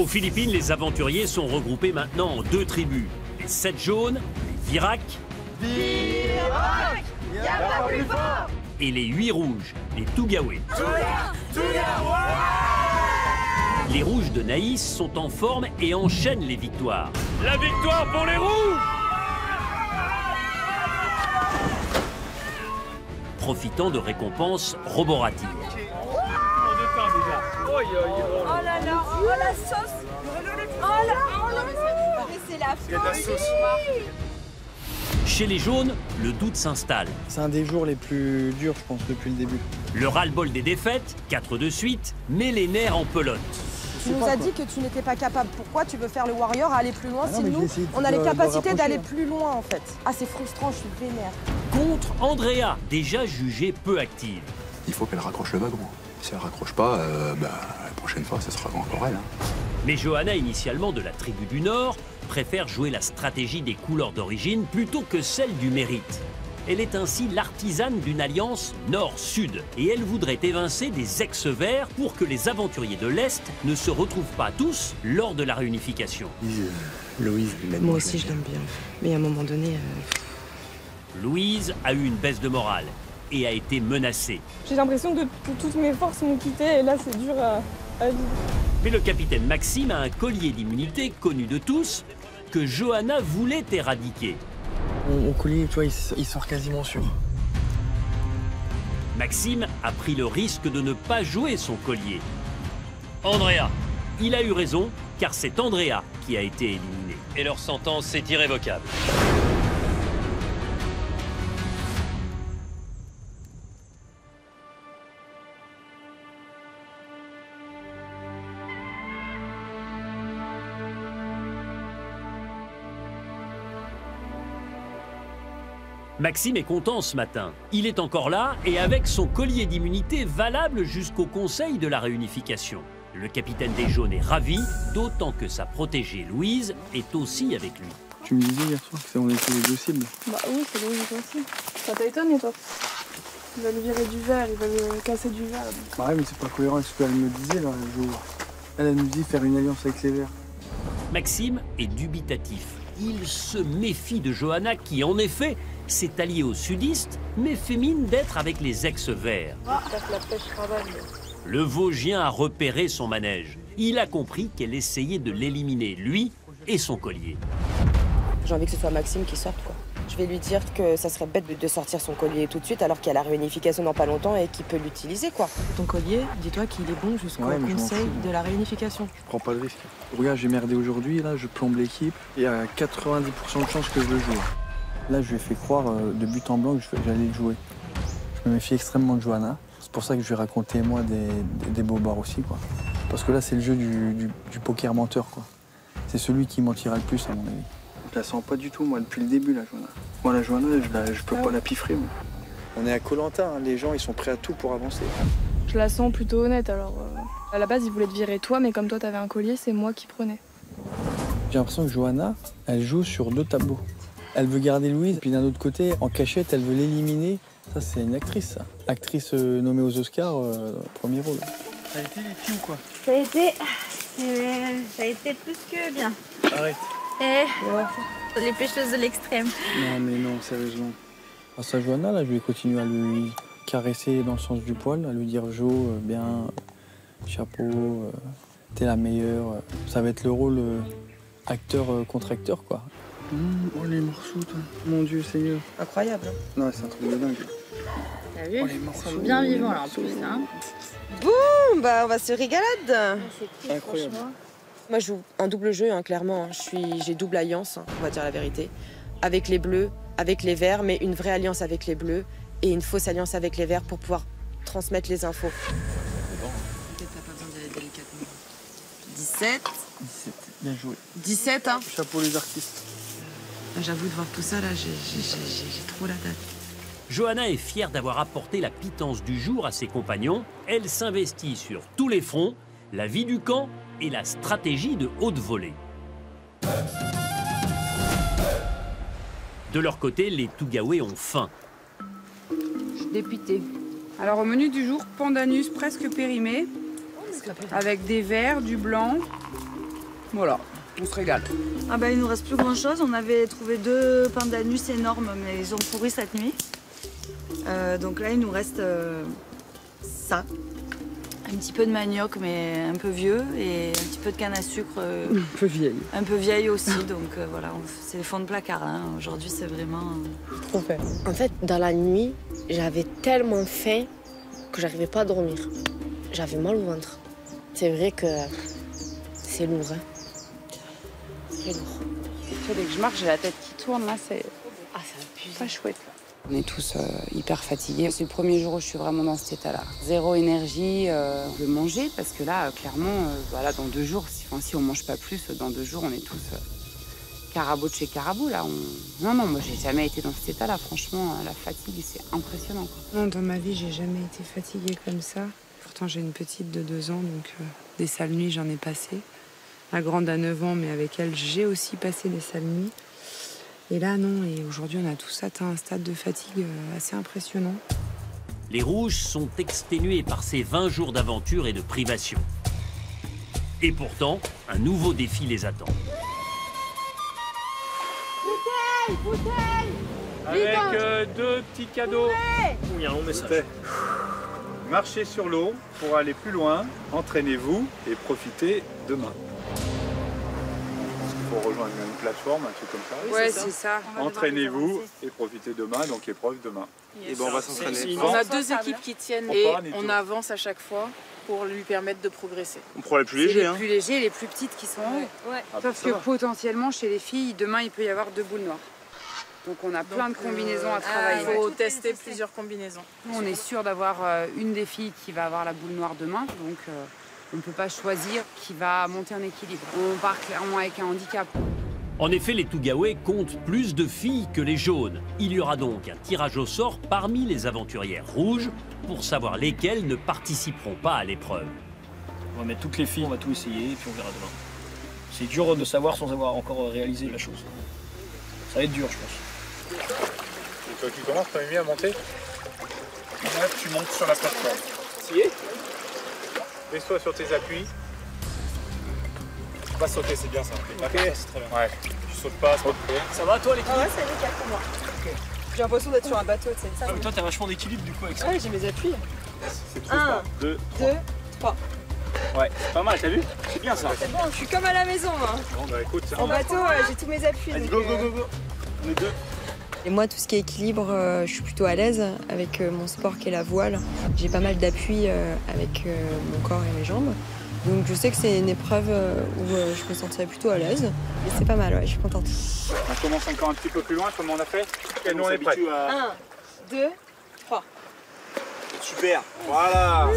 Aux Philippines, les aventuriers sont regroupés maintenant en 2 tribus. Les 7 jaunes, les Virac. Virac, y a pas plus fort. Et les 8 rouges, les Tougaoués. Les rouges de Naïs sont en forme et enchaînent les victoires. La victoire pour les rouges! Profitant de récompenses roboratiques. Oh là là, oh la sauce. Oh là, mais c'est la folie. Chez les jaunes, le doute s'installe. C'est un des jours les plus durs, je pense, depuis le début. Le ras-le-bol des défaites, 4 de suite, met les nerfs en pelote. Tu nous as dit que tu n'étais pas capable. Pourquoi tu veux faire le warrior à aller plus loin si nous, on a de les capacités rapprocher. d'aller plus loin en fait. Ah, c'est frustrant, je suis vénère. Contre Andrea, déjà jugée peu active. Il faut qu'elle raccroche le wagon. Si elle raccroche pas, la prochaine fois, ce sera encore elle. Hein. Mais Johanna, initialement de la tribu du Nord, préfère jouer la stratégie des couleurs d'origine plutôt que celle du mérite. Elle est ainsi l'artisane d'une alliance Nord-Sud et elle voudrait évincer des ex-verts pour que les aventuriers de l'Est ne se retrouvent pas tous lors de la réunification. Louise, moi aussi je l'aime bien, mais à un moment donné... Louise a eu une baisse de morale et a été menacée. J'ai l'impression que toutes mes forces m'ont quitté et là c'est dur à vivre. Mais le capitaine Maxime a un collier d'immunité connu de tous que Johanna voulait éradiquer. Mon collier, tu vois, il sort quasiment sûr. Maxime a pris le risque de ne pas jouer son collier. Andrea, il a eu raison, car c'est Andrea qui a été éliminé. Et leur sentence est irrévocable. Maxime est content ce matin. Il est encore là et avec son collier d'immunité valable jusqu'au conseil de la réunification. Le capitaine des jaunes est ravi, d'autant que sa protégée Louise est aussi avec lui. Tu me disais hier soir qu'on était les 2 cibles. Bah oui, c'est Louise aussi. Ça t'étonne, toi? Il va le virer du verre, il va le casser du verre. Bah ouais, mais c'est pas cohérent avec ce qu'elle me disait là, le jour. Elle nous dit faire une alliance avec les Verts. Maxime est dubitatif. Il se méfie de Johanna qui, en effet, s'est alliée aux sudistes, mais fait mine d'être avec les ex-verts. Le Vosgien a repéré son manège. Il a compris qu'elle essayait de l'éliminer, lui et son collier. J'ai envie que ce soit Maxime qui sorte, quoi. Je vais lui dire que ça serait bête de sortir son collier tout de suite alors qu'il y a la réunification dans pas longtemps et qu'il peut l'utiliser, quoi. Ton collier, dis-toi qu'il est bon jusqu'au conseil de la réunification. Je prends pas de risque. Regarde, j'ai merdé aujourd'hui, là, je plombe l'équipe. Il y a 90% de chances que je le joue. Là, je lui ai fait croire de but en blanc que j'allais le jouer. Je me méfie extrêmement de Johanna. C'est pour ça que je lui ai raconté, moi, des bobards aussi, quoi. Parce que là, c'est le jeu du poker menteur, quoi. C'est celui qui mentira le plus, à mon avis. Je la sens pas du tout, moi, depuis le début, la Johanna. Moi, la Johanna, je peux pas la piffrer, moi. On est à Koh-Lanta, hein. Les gens, ils sont prêts à tout pour avancer. Je la sens plutôt honnête, alors... À la base, il voulait te virer toi, mais comme toi, t'avais un collier, c'est moi qui prenais. J'ai l'impression que Johanna, elle joue sur 2 tableaux. Elle veut garder Louise, puis d'un autre côté, en cachette, elle veut l'éliminer. Ça, c'est une actrice, ça. Actrice nommée aux Oscars, premier rôle. Ça a été les filles ou quoi? Ça a été plus que bien. Arrête. Les pêcheuses de l'extrême. Non, mais non, sérieusement. À sa Johanna, là, je vais continuer à lui caresser dans le sens du poil, à lui dire Jo, bien, chapeau, t'es la meilleure. Ça va être le rôle acteur contre acteur, quoi. Oh, les morceaux, toi. Mon Dieu, Seigneur. Incroyable, hein. Non, c'est un truc de dingue. T'as vu? Ils sont bien vivants, là, en plus, hein. Boum, bah on va se régalade. Incroyable. Moi, je joue un double jeu, hein, clairement. J'ai double alliance, hein, on va dire la vérité. Avec les bleus, avec les verts, mais une vraie alliance avec les bleus et une fausse alliance avec les verts pour pouvoir transmettre les infos. Peut-être t'as pas besoin d'aller délicatement. 17. 17, bien joué. 17, hein. Chapeau les artistes. J'avoue, de voir tout ça, là, j'ai trop la date. Johanna est fière d'avoir apporté la pitance du jour à ses compagnons. Elle s'investit sur tous les fronts, la vie du camp et la stratégie de haute volée. De leur côté, les Tougaoués ont faim. Je suis dépitée. Alors au menu du jour, pandanus presque périmé, avec des verts, du blanc, Voilà, on se régale. Ah bah il nous reste plus grand chose. On avait trouvé 2 pandanus énormes, mais ils ont pourri cette nuit. Donc là il nous reste ça. Un petit peu de manioc, mais un peu vieux, et un petit peu de canne à sucre. Un peu vieille. Un peu vieille aussi, donc voilà, c'est les fonds de placard. Hein. Aujourd'hui c'est vraiment... Trop faim. En fait, dans la nuit, j'avais tellement faim que j'arrivais pas à dormir. J'avais mal au ventre. C'est vrai que c'est lourd, hein. Très lourd. Dès que je marche, j'ai la tête qui tourne, là, c'est C'est pas chouette. On est tous hyper fatigués. C'est le premier jour où je suis vraiment dans cet état-là. Zéro énergie de manger, parce que là, clairement, voilà, dans 2 jours, si on mange pas plus, dans 2 jours, on est tous carabo de chez carabo, là. Non, moi, j'ai jamais été dans cet état-là. Franchement, la fatigue, c'est impressionnant, quoi. Non, dans ma vie, j'ai jamais été fatiguée comme ça. Pourtant, j'ai une petite de 2 ans, donc des sales nuits, j'en ai passé. La grande a 9 ans, mais avec elle, j'ai aussi passé des sales nuits. Et là, non. Et aujourd'hui, on a tous atteint un stade de fatigue assez impressionnant. Les rouges sont exténués par ces 20 jours d'aventure et de privation. Et pourtant, un nouveau défi les attend. Avec 2 petits cadeaux. Il y a un long message. Marchez sur l'eau pour aller plus loin, entraînez-vous et profitez demain. Il faut rejoindre une plateforme, un truc comme ça. Ouais, c'est ça. Entraînez-vous et profitez demain, donc épreuve demain. Et bon, on va s'entraîner. On a 2 équipes qui tiennent et on avance à chaque fois pour lui permettre de progresser. On prend les plus légers. Les plus légers et les plus petites qui sont hauts. Ouais. Sauf que potentiellement, chez les filles, demain, il peut y avoir 2 boules noires. Donc on a plein de combinaisons à travailler. Il faut tester plusieurs combinaisons. Nous, on est sûr d'avoir une des filles qui va avoir la boule noire demain, donc on ne peut pas choisir qui va monter en équilibre. On part clairement avec un handicap. En effet, les Tougaouais comptent plus de filles que les jaunes. Il y aura donc un tirage au sort parmi les aventurières rouges pour savoir lesquelles ne participeront pas à l'épreuve. On va mettre toutes les filles, on va tout essayer et puis on verra demain. C'est dur de savoir sans avoir encore réalisé la chose. Ça va être dur, je pense. Et toi qui commences, t'as mis à monter. Là, tu montes sur la plateforme. Si est. Mets-toi sur tes appuis. Pas sauter, c'est bien ça. Ok, c'est très bien. Ouais, tu sautes pas, c'est pas prêt. Ça va toi l'équilibre? Ah ouais, c'est nickel pour moi. Okay. J'ai l'impression d'être sur un bateau, tu sais. Ah, mais toi t'as vachement d'équilibre du coup avec ça. Ouais, j'ai mes appuis. C'est trop fort. 2, 3. Ouais, c'est pas mal, t'as vu? C'est bien ça. C'est bon, je suis comme à la maison, moi. Bon, bah écoute, en bateau, j'ai tous mes appuis. Allez, donc, go. On est 2. Et moi, tout ce qui est équilibre, je suis plutôt à l'aise avec mon sport qui est la voile. J'ai pas mal d'appui avec mon corps et mes jambes. Donc je sais que c'est une épreuve où je me sentirais plutôt à l'aise. Et c'est pas mal, ouais, je suis contente. On commence encore un petit peu plus loin, comme on a fait. Et nous on est prêts. 1, 2, 3. Super, voilà.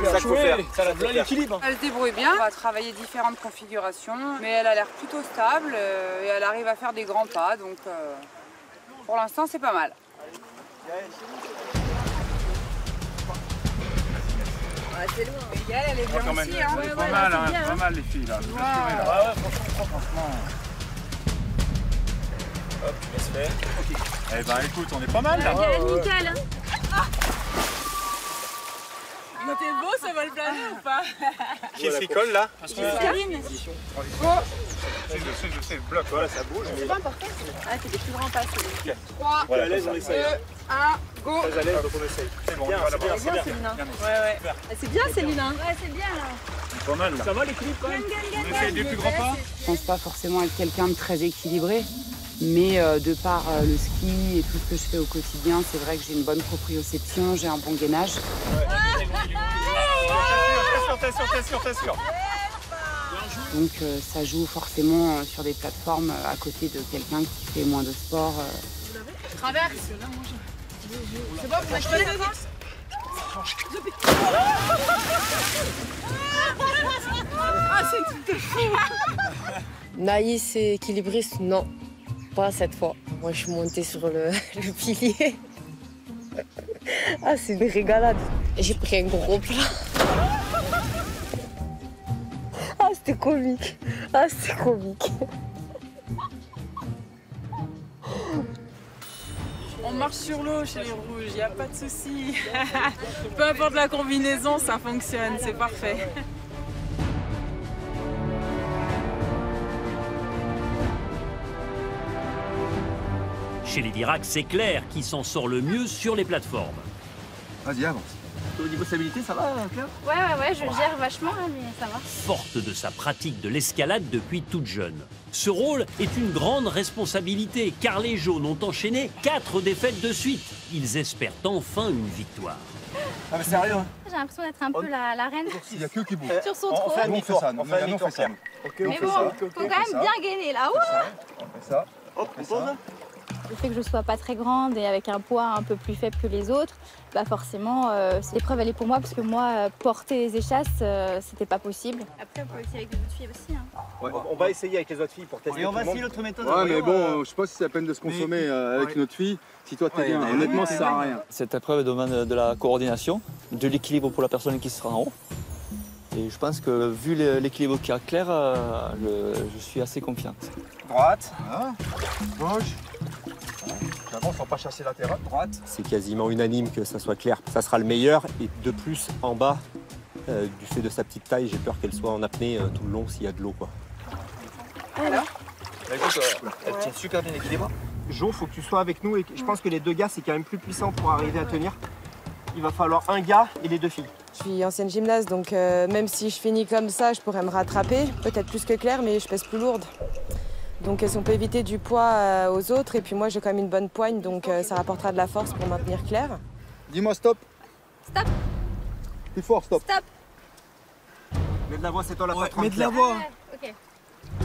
C'est ça qu'il faut faire. Ça a l'équilibre. Elle se débrouille bien. On va travailler différentes configurations, mais elle a l'air plutôt stable et elle arrive à faire des grands pas. Donc pour l'instant, c'est pas mal. Ah, c'est loin. Elle est bien quand même, aussi. Hein. on est pas mal, hein, pas mal les filles là. Ouais, franchement. Hop, laisse faire. Ok. Eh ben écoute, on est pas mal là. Nickel. Hein. Quand t'es beau, ça va le planer ou pas? Qui s'y colle là? Céline. Je sais, le bloc, voilà, ça bouge. C'est pas important. Ah, c'est des plus grands pas. 3, Voilà, 2, 1, go. Très à l'aise, donc on essaye. C'est bon, on va là-bas. C'est bien, Céline. Ouais. C'est bien, Céline. Ouais, c'est bien là. C'est pas mal là. Ça va l'équilibre quand même? On essaye des plus grands pas? Je pense pas forcément être quelqu'un de très équilibré, mais de par le ski et tout ce que je fais au quotidien, c'est vrai que j'ai une bonne proprioception, j'ai un bon gainage. T'es sûr. Donc ça joue forcément sur des plateformes à côté de quelqu'un qui fait moins de sport. Traverse. C'est bon, vous achetez le vent? Ah, c'est tout fou. Naïs et équilibriste, non. Pas cette fois. Moi, je suis montée sur le pilier. Ah, c'est une régalade. J'ai pris un gros plat. Ah, c'était comique. On marche sur l'eau chez les rouges, il n'y a pas de souci. Peu importe la combinaison, ça fonctionne, c'est parfait. Chez les Virac, c'est Claire qui s'en sort le mieux sur les plateformes. Vas-y, avance. Au niveau stabilité, ça va, Claire? Ouais, je gère vachement, hein, mais ça va. Forte de sa pratique de l'escalade depuis toute jeune. Ce rôle est une grande responsabilité car les jaunes ont enchaîné 4 défaites de suite. Ils espèrent enfin une victoire. Ah mais sérieux hein? J'ai l'impression d'être un peu la reine. Il n'y a que qui bouge. Sur son trône. On fait ça, on fait ça. Mais bon, faut quand même bien gainer là. On fait ça. Hop, on pose. Le fait que je sois pas très grande et avec un poids un peu plus faible que les autres, bah forcément, l'épreuve elle est pour moi parce que moi, porter les échasses, c'était pas possible. Après, on peut essayer avec les autres filles aussi. Hein. Ouais, on va essayer avec les autres filles pour tester. Et on va essayer l'autre méthode. Ouais, mais bon, je sais pas si c'est la peine de se consommer avec une autre fille. Si toi t'es bien, honnêtement, ça sert à rien. Cette épreuve demande de la coordination, de l'équilibre pour la personne qui sera en haut. Et je pense que vu l'équilibre qu'il y a Claire, je suis assez confiante. Droite. Gauche. J'avance sans pas chasser latéral. Droite. C'est quasiment unanime que ça soit Claire. Ça sera le meilleur. Et de plus, en bas, du fait de sa petite taille, j'ai peur qu'elle soit en apnée tout le long s'il y a de l'eau, quoi. Alors elle tient super bien équilibrée. Jo, faut que tu sois avec nous et je pense que les 2 gars, c'est quand même plus puissant pour arriver à tenir. Il va falloir un gars et les 2 filles. Je suis ancienne gymnaste, donc même si je finis comme ça, je pourrais me rattraper. Peut-être plus que Claire, mais je pèse plus lourde. Donc si on peut éviter du poids aux autres, et puis moi j'ai quand même une bonne poigne, donc ça rapportera de la force pour maintenir Claire. Dis-moi stop. Stop. Plus fort, stop. Stop. Mets de la voix, c'est toi la patronne. Mets de la voix. Ok.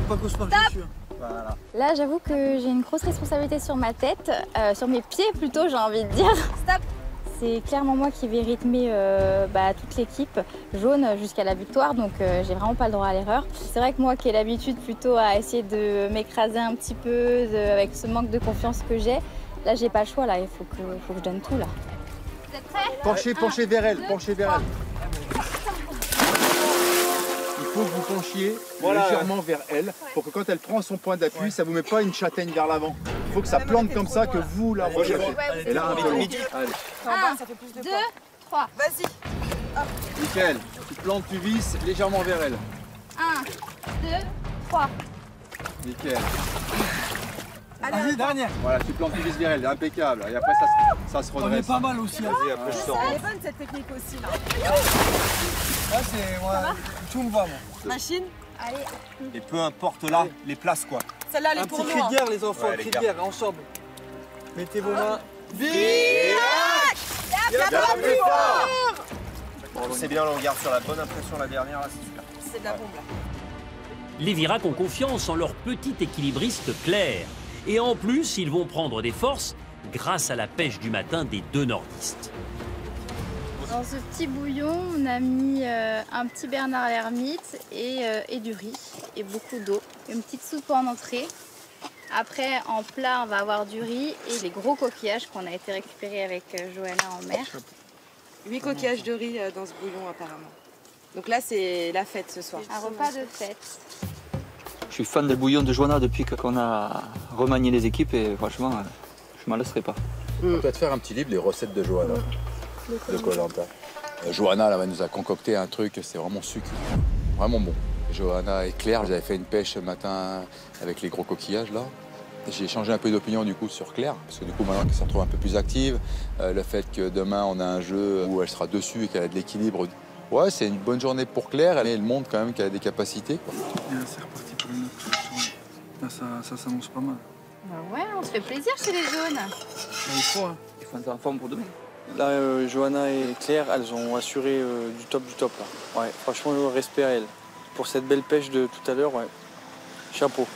Pas qu'on se marche dessus. Voilà. Là, j'avoue que j'ai une grosse responsabilité sur ma tête, sur mes pieds plutôt, j'ai envie de dire. Stop. C'est clairement moi qui vais rythmer toute l'équipe jaune jusqu'à la victoire, donc j'ai vraiment pas le droit à l'erreur. C'est vrai que moi qui ai l'habitude plutôt à essayer de m'écraser un petit peu avec ce manque de confiance que j'ai, là j'ai pas le choix, là il faut que je donne tout là. Vous êtes prêts? Penchez vers elle, penchez vers elle. Il faut que vous penchiez légèrement vers elle pour que quand elle prend son point d'appui, ça ne vous met pas une châtaigne vers l'avant. Il faut que ça plante comme ça, que vous la recherchez. Et là, un peu. Allez. 1, 2, 3. Vas-y. Nickel. Tu plantes, tu visses légèrement vers elle. 1, 2, 3. Nickel. Allez, dernière. Voilà, tu plantes, tu visses vers elle. Impeccable. Et après, ça se redresse. On est pas mal aussi. Vas-y, après je sors. Elle est bonne cette technique aussi là. Là, c'est. Tout me va, moi. Machine. Allez. Et peu importe là, les places quoi. Celle-là, elle est Un pour petit nous. cri de Hein. guerre, les enfants. Cri de guerre, ensemble. Mettez vos mains. Virac! La plus fort. Bon, c'est bien, là, on garde sur la bonne impression la dernière, là, c'est super. C'est de la bombe là. Les Virac ont confiance en leur petite équilibriste Claire. Et en plus, ils vont prendre des forces grâce à la pêche du matin des 2 nordistes. Dans ce petit bouillon, on a mis un petit Bernard l'ermite et du riz et beaucoup d'eau. Une petite soupe en entrée. Après, en plat, on va avoir du riz et les gros coquillages qu'on a été récupérés avec Johanna en mer. 8 coquillages de riz dans ce bouillon apparemment. Donc là, c'est la fête ce soir. Un repas de fête. Je suis fan des bouillons de Johanna depuis qu'on a remanié les équipes et franchement, je m'en laisserai pas. On peut peut-être faire un petit livre, les recettes de Johanna, de Koh-Lanta. Johanna, là, elle nous a concocté un truc, c'est vraiment succulent, vraiment bon. Johanna et Claire, j'avais fait une pêche ce matin avec les gros coquillages, là. J'ai changé un peu d'opinion, du coup, sur Claire, parce que du coup, maintenant qu'elle se retrouve un peu plus active, le fait que demain, on a un jeu où elle sera dessus et qu'elle a de l'équilibre. Ouais, c'est une bonne journée pour Claire, elle montre quand même qu'elle a des capacités, quoi. Et là, c'est reparti pour une autre session. Là, ça s'annonce pas mal. Bah ouais, on se fait plaisir chez les jaunes. Il faut, hein. Il faut être en forme pour demain. Là, Johanna et Claire, elles ont assuré du top là. Ouais, franchement, respect à elles. Pour cette belle pêche de tout à l'heure, ouais. Chapeau.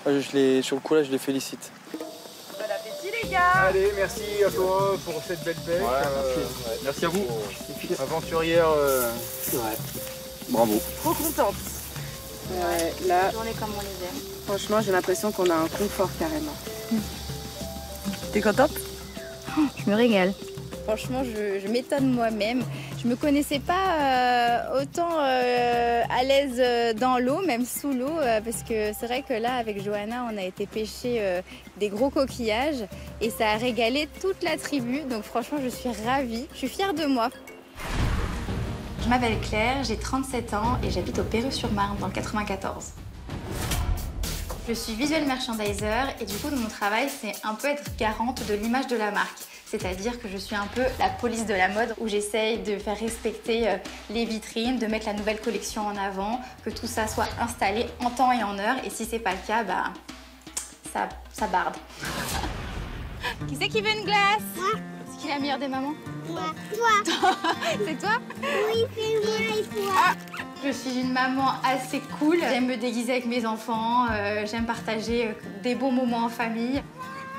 Sur le coup, là, je les félicite. Bon appétit les gars. Allez, merci à toi pour cette belle pêche. Merci à vous. Aventurière. Bravo. Trop contente. Ouais, là, Journée comme on les aime. franchement, j'ai l'impression qu'on a un confort carrément. T'es contente? Je me régale. Franchement, je m'étonne moi-même. Je me connaissais pas autant à l'aise dans l'eau, même sous l'eau, parce que c'est vrai que là, avec Johanna, on a été pêcher des gros coquillages et ça a régalé toute la tribu. Donc franchement, je suis ravie. Je suis fière de moi. Je m'appelle Claire, j'ai 37 ans et j'habite au Perreux-sur-Marne, dans le 94. Je suis visual merchandiser et du coup, mon travail, c'est un peu être garante de l'image de la marque. C'est-à-dire que je suis un peu la police de la mode où j'essaye de faire respecter les vitrines, de mettre la nouvelle collection en avant, que tout ça soit installé en temps et en heure. Et si c'est pas le cas, bah, ça barde. Qui c'est qui veut une glace? Moi. C'est qui la meilleure des mamans? Moi. Toi. C'est toi? Oui, c'est moi et toi. Ah. Je suis une maman assez cool. J'aime me déguiser avec mes enfants. J'aime partager des bons moments en famille.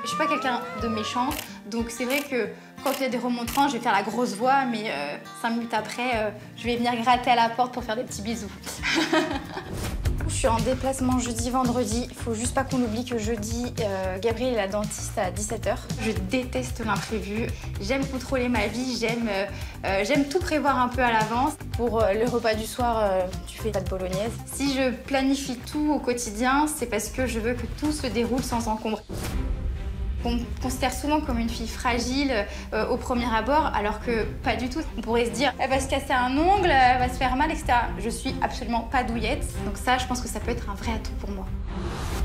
Je suis pas quelqu'un de méchant, donc c'est vrai que quand il y a des remontrants, je vais faire la grosse voix, mais 5 minutes après, je vais venir gratter à la porte pour faire des petits bisous. Je suis en déplacement jeudi, vendredi. Il faut juste pas qu'on oublie que jeudi, Gabriel est la dentiste à 17h. Je déteste l'imprévu. J'aime contrôler ma vie, j'aime tout prévoir un peu à l'avance. Pour le repas du soir, tu fais pas de bolognaise. Si je planifie tout au quotidien, c'est parce que je veux que tout se déroule sans encombre. On me considère souvent comme une fille fragile au premier abord, alors que pas du tout. On pourrait se dire, elle va se casser un ongle, elle va se faire mal, etc. Je suis absolument pas douillette, donc ça, je pense que ça peut être un vrai atout pour moi.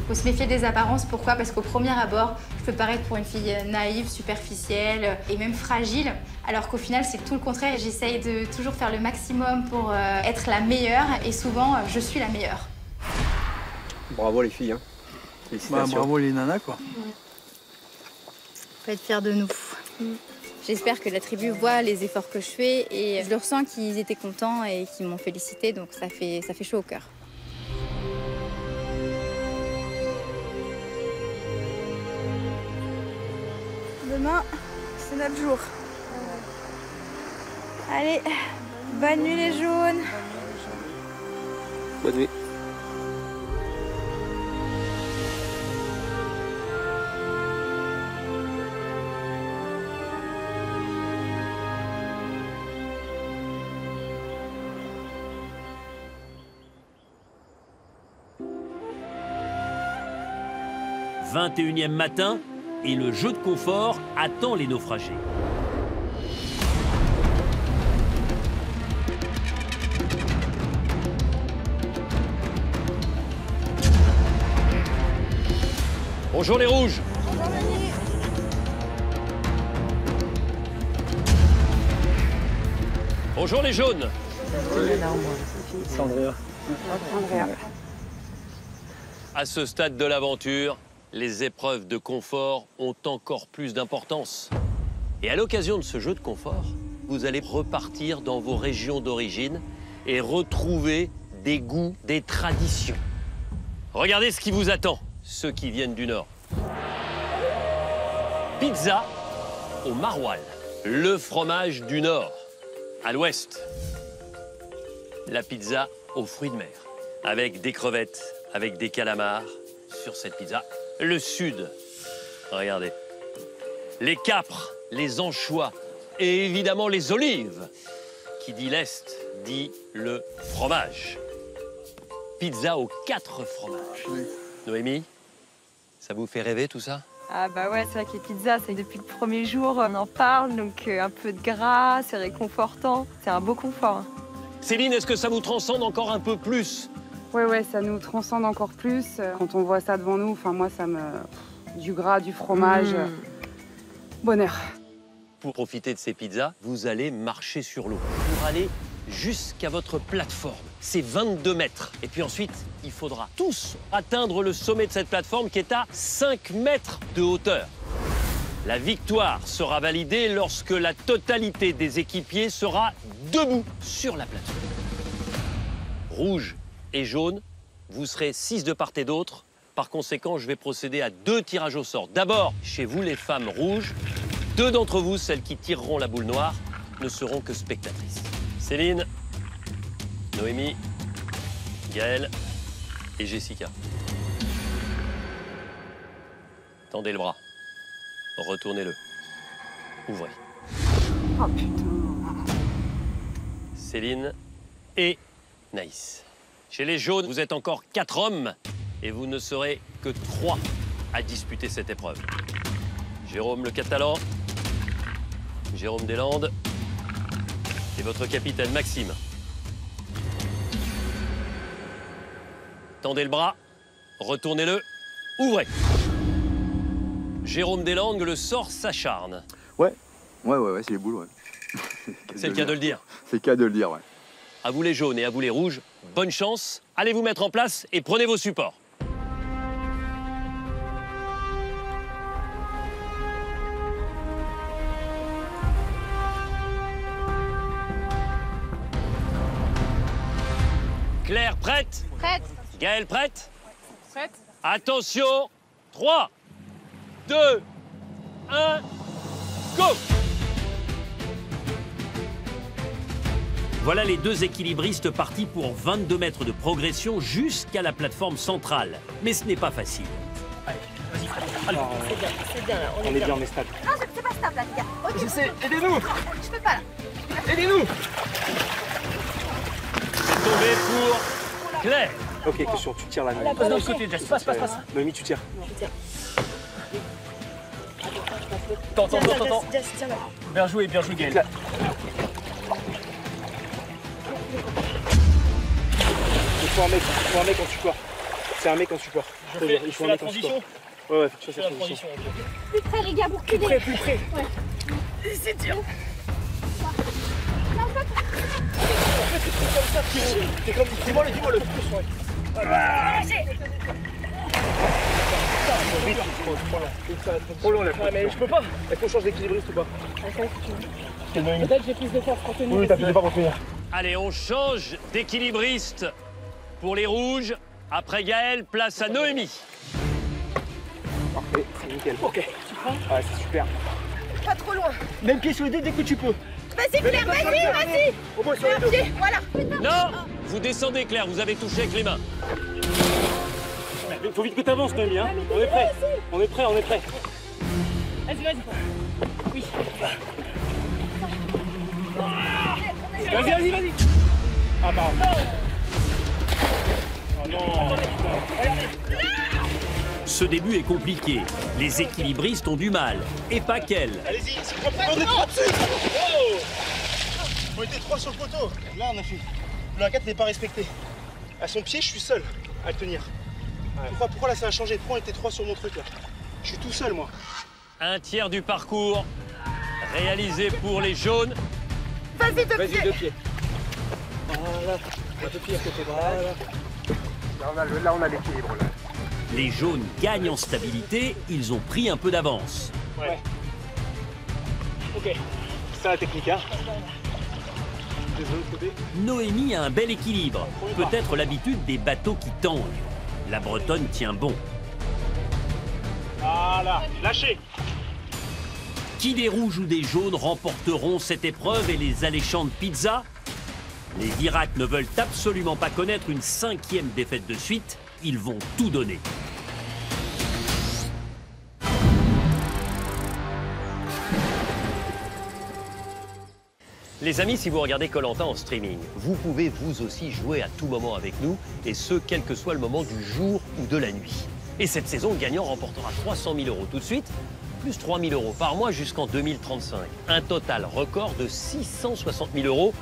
Faut se méfier des apparences, pourquoi? Parce qu'au premier abord, je peux paraître pour une fille naïve, superficielle et même fragile, alors qu'au final, c'est tout le contraire. J'essaye de toujours faire le maximum pour être la meilleure, et souvent, je suis la meilleure. Bravo les filles, hein. Félicitations. Bah, bravo les nanas, quoi. Faut être fiers de nous. J'espère que la tribu voit les efforts que je fais et je le ressens qu'ils étaient contents et qu'ils m'ont félicité, donc ça fait chaud au cœur. Demain, c'est notre jour. Allez, bonne nuit les jaunes. Bonne nuit. « 21e matin et le jeu de confort attend les naufragés. Bonjour les rouges. Bonjour les jaunes. C'est Andrea. À ce stade de l'aventure, les épreuves de confort ont encore plus d'importance. Et à l'occasion de ce jeu de confort, vous allez repartir dans vos régions d'origine et retrouver des goûts, des traditions. Regardez ce qui vous attend, ceux qui viennent du Nord. Pizza au maroilles, le fromage du Nord. À l'Ouest, la pizza aux fruits de mer, avec des crevettes, avec des calamars sur cette pizza. Le Sud, regardez, les capres, les anchois et évidemment les olives. Qui dit l'Est dit le fromage. Pizza aux 4 fromages. Oui. Noémie, ça vous fait rêver tout ça? Ah bah ouais, c'est vrai que les pizzas, c'est depuis le premier jour, on en parle, donc un peu de gras, c'est réconfortant, c'est un beau confort. Hein. Céline, est-ce que ça vous transcende encore un peu plus? Ouais, ça nous transcende encore plus. Quand on voit ça devant nous, enfin moi, ça me... Du gras, du fromage, bonheur. Pour profiter de ces pizzas, vous allez marcher sur l'eau. Pour aller jusqu'à votre plateforme. C'est 22 mètres. Et puis ensuite, il faudra tous atteindre le sommet de cette plateforme qui est à 5 mètres de hauteur. La victoire sera validée lorsque la totalité des équipiers sera debout sur la plateforme. Rouge et jaune, vous serez 6 de part et d'autre. Par conséquent, je vais procéder à 2 tirages au sort. D'abord, chez vous, les femmes rouges, 2 d'entre vous, celles qui tireront la boule noire, ne seront que spectatrices. Céline, Noémie, Gaëlle et Jessica. Tendez le bras. Retournez-le. Ouvrez. Oh putain. Céline et Naïs. Chez les jaunes, vous êtes encore 4 hommes et vous ne serez que 3 à disputer cette épreuve. Jérôme le Catalan, Jérôme Deslandes et votre capitaine Maxime. Tendez le bras, retournez-le Ouvrez. Jérôme Deslandes, le sort s'acharne. Ouais, c'est les boules, ouais. C'est le cas de le dire. C'est le cas de le dire, ouais. À vous les jaunes et à vous les rouges, bonne chance. Allez vous mettre en place et prenez vos supports. Claire, prête? Prête. Gaëlle, prête? Prête. Attention, 3, 2, 1, go! Voilà les deux équilibristes partis pour 22 mètres de progression jusqu'à la plateforme centrale. Mais ce n'est pas facile. Allez, vas-y, allez. C'est bien, là. On est bien, on est stable. Non, c'est pas stable, là, les gars. Okay. Je sais, aidez-nous. Je peux pas, là. Aidez-nous. C'est tombé pour Claire. Ok, question, tu tires la Noémie. Passe de l'autre côté, Jess. Passe. Noémie, tu tires. Je tire. Attends. Bien joué, Gaël. Il faut un mec en support. C'est un mec en support. Il faut un mec en support. Ouais, tu fais la transition. Plus près, les gars, pour reculer. Plus près. Ouais. C'est dur. Non, pas T'es comme... Dis-moi le plus, ouais. Trop long, là. Mais je peux pas. Est-ce qu'on change d'équilibriste ou pas? Peut-être j'ai plus de force pour tenir. Oui, t'as plus de force pour tenir. Allez, on change d'équilibriste pour les rouges. Après Gaël, place à Noémie. Parfait, c'est nickel. Ok. Ouais, c'est super. Pas trop loin. Même pied sur le dé dès que tu peux. Vas-y, Claire, vas-y. Au moins sur les deux. Pied, voilà. Non, vous descendez, Claire, vous avez touché avec les mains. Il faut vite que t'avances, Noémie, hein. On est prêt. Vas-y. Oui. Vas-y. Ah, pardon. Oh non. Ce début est compliqué. Les équilibristes ont du mal. Et pas qu'elle. Allez-y, on est trois dessus. Oh, on était trois sur le poteau. Là, on a fait. Le 1-4 n'est pas respecté. À son pied, je suis seul à le tenir. Ouais. Pourquoi là, ça a changé? Pourquoi on était trois sur mon truc, là? Je suis tout seul, moi. Un tiers du parcours réalisé pour les jaunes. Vas-y, deux pieds. Voilà. Deux pieds à côté. Voilà. Là, on a l'équilibre, là. Les jaunes gagnent en stabilité, ils ont pris un peu d'avance. Ouais. Ok. C'est ça la technique, hein. Désolé, côté. Noémie a un bel équilibre. Peut-être l'habitude des bateaux qui tanguent. La Bretonne tient bon. Voilà. Lâchez. Qui des rouges ou des jaunes remporteront cette épreuve et les alléchantes pizzas? Les Virates ne veulent absolument pas connaître une 5e défaite de suite. Ils vont tout donner. Les amis, si vous regardez Koh-Lanta en streaming, vous pouvez vous aussi jouer à tout moment avec nous, et ce, quel que soit le moment du jour ou de la nuit. Et cette saison, le gagnant remportera 300 000 € tout de suite, plus 3 000 € par mois jusqu'en 2035. Un total record de 660 000 €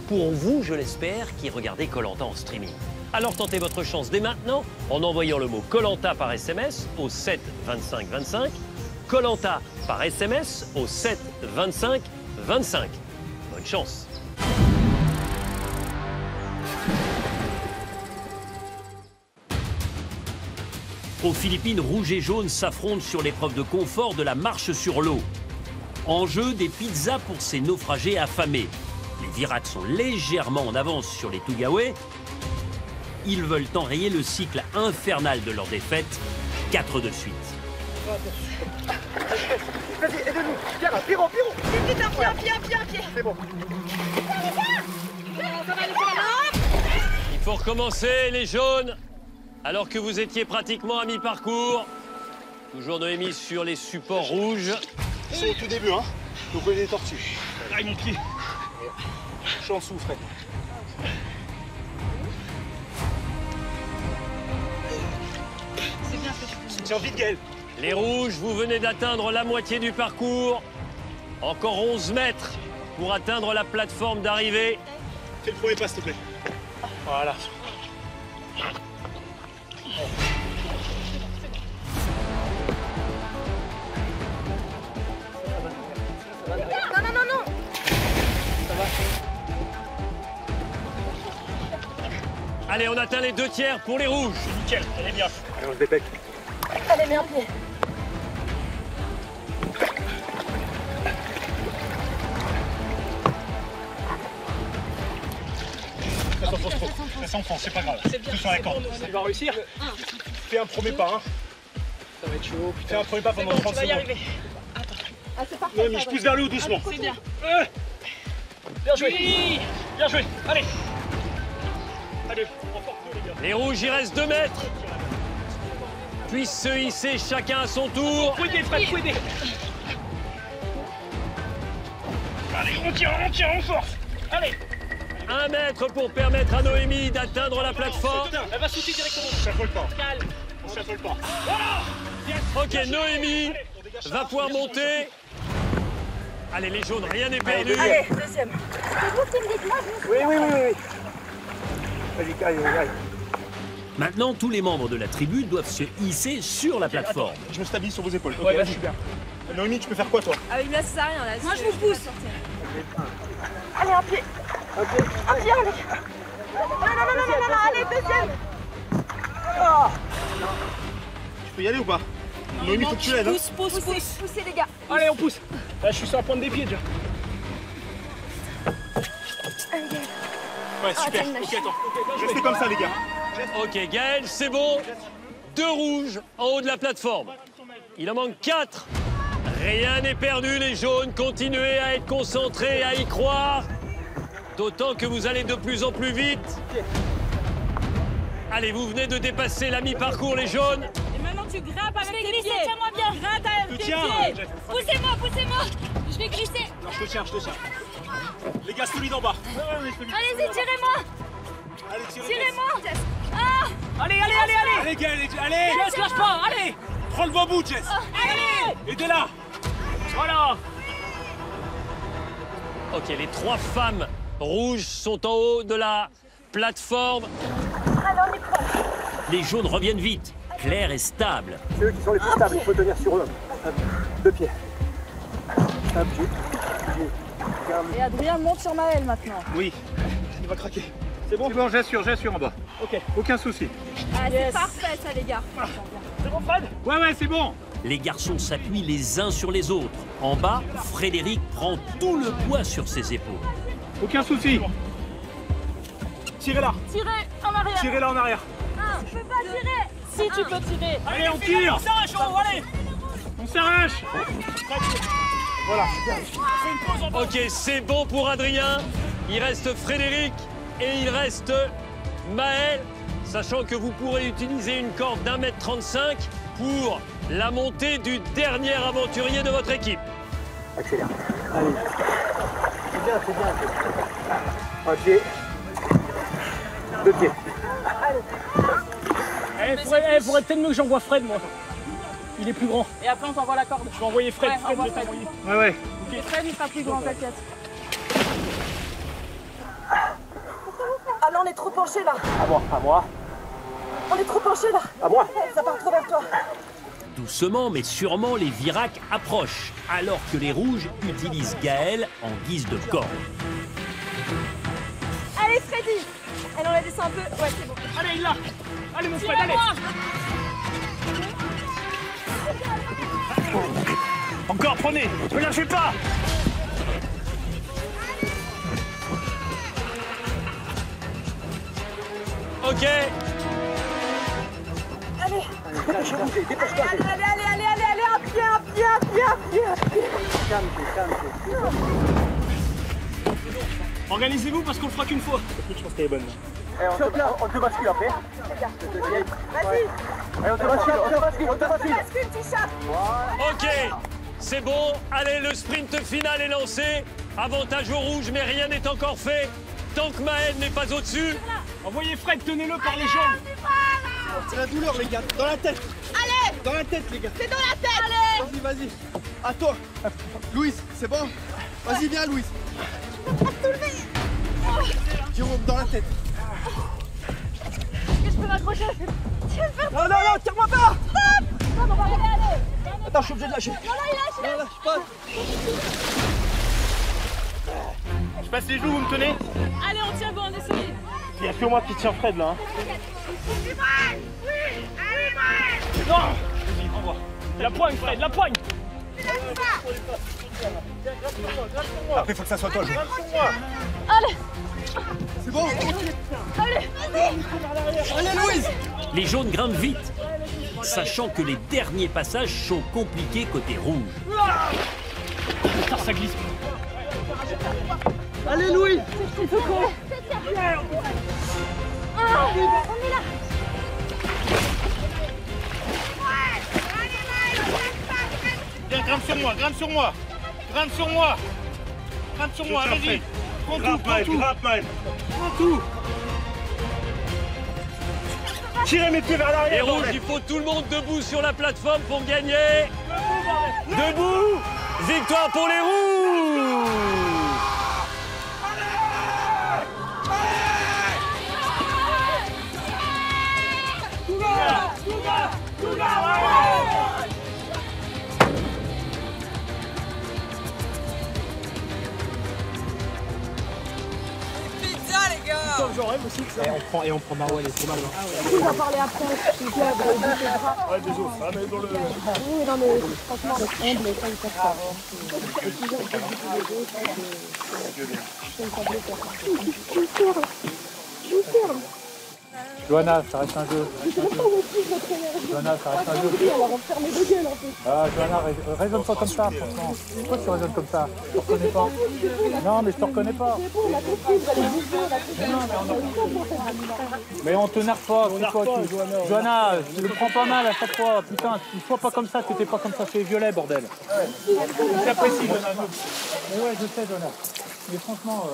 pour vous, je l'espère, qui regardez Koh-Lanta en streaming. Alors tentez votre chance dès maintenant en envoyant le mot Koh-Lanta par SMS au 7 25 25, Koh-Lanta par SMS au 7 25 25. Bonne chance. Aux Philippines, rouge et jaune s'affrontent sur l'épreuve de confort de la marche sur l'eau. En jeu, des pizzas pour ces naufragés affamés. Les Virates sont légèrement en avance sur les Tugawe. Ils veulent enrayer le cycle infernal de leur défaite, 4 de suite. Vas-y, aidez-nous. Viens là, Pierrot. Vite, un pied. C'est bon. Il faut recommencer, les jaunes, alors que vous étiez pratiquement à mi-parcours. Toujours Noémie sur les supports rouges. C'est au tout début, hein. Donc on est des tortues. Aïe, mon pied. Je suis en dessous, Fred. C'est bien ce que tu fais. Tiens, vite, Gaël. Les rouges, vous venez d'atteindre la moitié du parcours. Encore 11 mètres pour atteindre la plateforme d'arrivée. Fais le premier pas, s'il te plaît. Voilà. Allez, on atteint les 2 tiers pour les rouges. Nickel, allez bien. Allez, on se dépêche. Allez, mets un pied. Ça s'enfonce trop. Ça s'enfonce, c'est pas grave. Tout sur la corde. Il va réussir. Fais un premier pas. Hein. Ça va être chaud. Fais un premier pas pendant 30 secondes. Ah, c'est parfait. Noémie, je pousse vers le haut doucement. C'est bien. Bien joué. Bien joué. Allez. Allez, emporte-nous les gars. Les rouges, il reste 2 mètres. Puissent se hisser chacun à son tour. Faut aider, Fred, faut aider. Allez, on tire, on force. Allez. 1 mètre pour permettre à Noémie d'atteindre la plateforme. Elle va sauter directement. On s'affole pas. Calme. On s'affole pas. Voilà. Ok, Noémie va pouvoir monter. Allez, les jaunes, rien n'est perdu. Allez, deuxième. C'est vous qui me dites, moi je me Oui. Vas-y, aïe. Maintenant, tous les membres de la tribu doivent se hisser sur la plateforme. Attends, je me stabilise sur vos épaules. Ouais, vas-y. super. Noémie, tu peux faire quoi, toi? Avec là, ça sert à rien. Là, moi, je vous pousse. Allez, un pied. Un pied, allez. Non, allez, deuxième. Tu peux y aller ou pas? Noémie, faut que tu l'aides. Poussez, les gars. Allez, on pousse. Là, je suis sur la pointe des pieds déjà. Ouais, super. Ok, attends. Restez comme ça, les gars. Ok, Gaël, c'est bon. 2 rouges en haut de la plateforme. Il en manque 4. Rien n'est perdu, les jaunes. Continuez à être concentrés, à y croire. D'autant que vous allez de plus en plus vite. Allez, vous venez de dépasser la mi-parcours, les jaunes. Et maintenant, tu grimpes avec tes pieds. Tiens-moi bien. Grimpe avec tes pieds. Poussez-moi. Je vais glisser. Non, je te tiens. Les gars, solide en bas. Allez-y, tirez-moi. Allez, Tirez-moi. Allez. Allez, Gaël, allez. Jess, lâche pas, allez. Prends le bambou, Jess. Allez. Aidez-la. Voilà. Ok, les 3 femmes rouges sont en haut de la plateforme. Les jaunes reviennent vite. Claire est stable. C'est eux qui sont les plus stables, il faut tenir sur eux. 2 pieds. Et Adrien monte sur Maël maintenant. Oui, il va craquer. C'est bon, j'assure en bas. Ok. Aucun souci. Ah, c'est parfait ça les gars. C'est bon, Fred? Ouais, c'est bon. Les garçons s'appuient les uns sur les autres. En bas, Frédéric prend tout le poids sur ses épaules. Aucun souci. Tirez-la. Tirez en arrière. Tirez-la en arrière. Je peux pas tirer. Si tu peux tirer. Allez, on tire. On s'arrache, allez. On s'arrache. Voilà. Ok, c'est bon pour Adrien. Il reste Frédéric et il reste Maël. Sachant que vous pourrez utiliser une corde d'1,35 m pour la montée du dernier aventurier de votre équipe. Accélère. Allez. C'est bien. Un pied. 2 pieds. Il faudrait peut-être mieux que j'envoie Fred, moi. Il est plus grand. Et après on t'envoie la corde. Je vais envoyer Fred. Ouais, envoie Fred. Ouais. Et Fred il sera plus grand, t'inquiète. Ah là on est trop penché là. À moi. On est trop penché là. À moi. Ça part trop vers toi. Doucement mais sûrement, les viracs approchent, alors que les rouges utilisent Gaël en guise de corde. Allez Freddy. Allez on la descend un peu. Ouais c'est bon. Allez, il l'a. Allez, mon Fred, allez. Encore, prenez. Ne lâchez pas. Ok. Allez, un pied. Organisez-vous parce qu'on le fera qu'une fois. Je pense qu'elle est bonne. On te bascule après. Vas-y. Allez, on te bascule. Bascule, tu chapes. Ok, c'est bon. Allez, le sprint final est lancé. Avantage au rouge, mais rien n'est encore fait. Tant que Maël n'est pas au-dessus. Envoyez Fred, tenez-le par les jambes. C'est la douleur, les gars. Dans la tête. Allez. Dans la tête, les gars. C'est dans la tête. Allez. Vas-y. À toi. Louise, c'est bon? Vas-y, viens, Louise. Jérôme, dans la tête. Est-ce que je peux m'accrocher? Non, tire-moi pas. Stop. Non, allez. Attends, je suis obligé de lâcher. Non, il lâche. Non, lâche pas. Je passe les joues, vous me tenez? Allez, on tient bon, on essaye. Il n'y a que moi qui tiens Fred là. Hein. Non! Vas-y, envoie. La poigne, Fred, la poigne! Après, il faut que ça soit toi. Allez! C'est bon? Allez, vas-y! Allez, Louise! Les jaunes grimpent vite, sachant que les derniers passages sont compliqués côté rouge. Ça glisse. Allez, Louise! On est là! Viens, grimpe sur moi, grimpe sur moi! Grimpe sur moi! Grimpe sur moi, vas-y! Prends tout, prends tout! Prends tout! Tirez mes pieds vers l'arrière! Les rouges, il faut tout le monde debout sur la plateforme pour gagner. Debout! Victoire pour les rouges! Pizza, les gars! J'en rêve aussi que ça. Et on prend Marouane, elle est trop mal. On va parler après, s'il vous plaît, Ouais, désolé. Ah, mais dans le... Oui, non, mais franchement, avec humble, ça, il fait pas. Je vous ferme. Johanna, ça reste un jeu. Johanna, ça reste un jeu. Alors, on ferme les gueules un peu. Ah, Johanna, raisonne pas comme ça, franchement. Pourquoi tu raisonnes comme ça? Je te reconnais pas. Non, mais je te reconnais pas. C'est bon, on a compris, vous allez bouffer, on a compris. Mais on te nerve pas, c'est quoi tu... Johanna, je le prends pas mal à chaque fois. Putain, tu sois pas comme ça, t'étais pas comme ça, c'est violet, bordel. J'apprécie, Johanna. Mais ouais, je sais, Johanna. Mais franchement...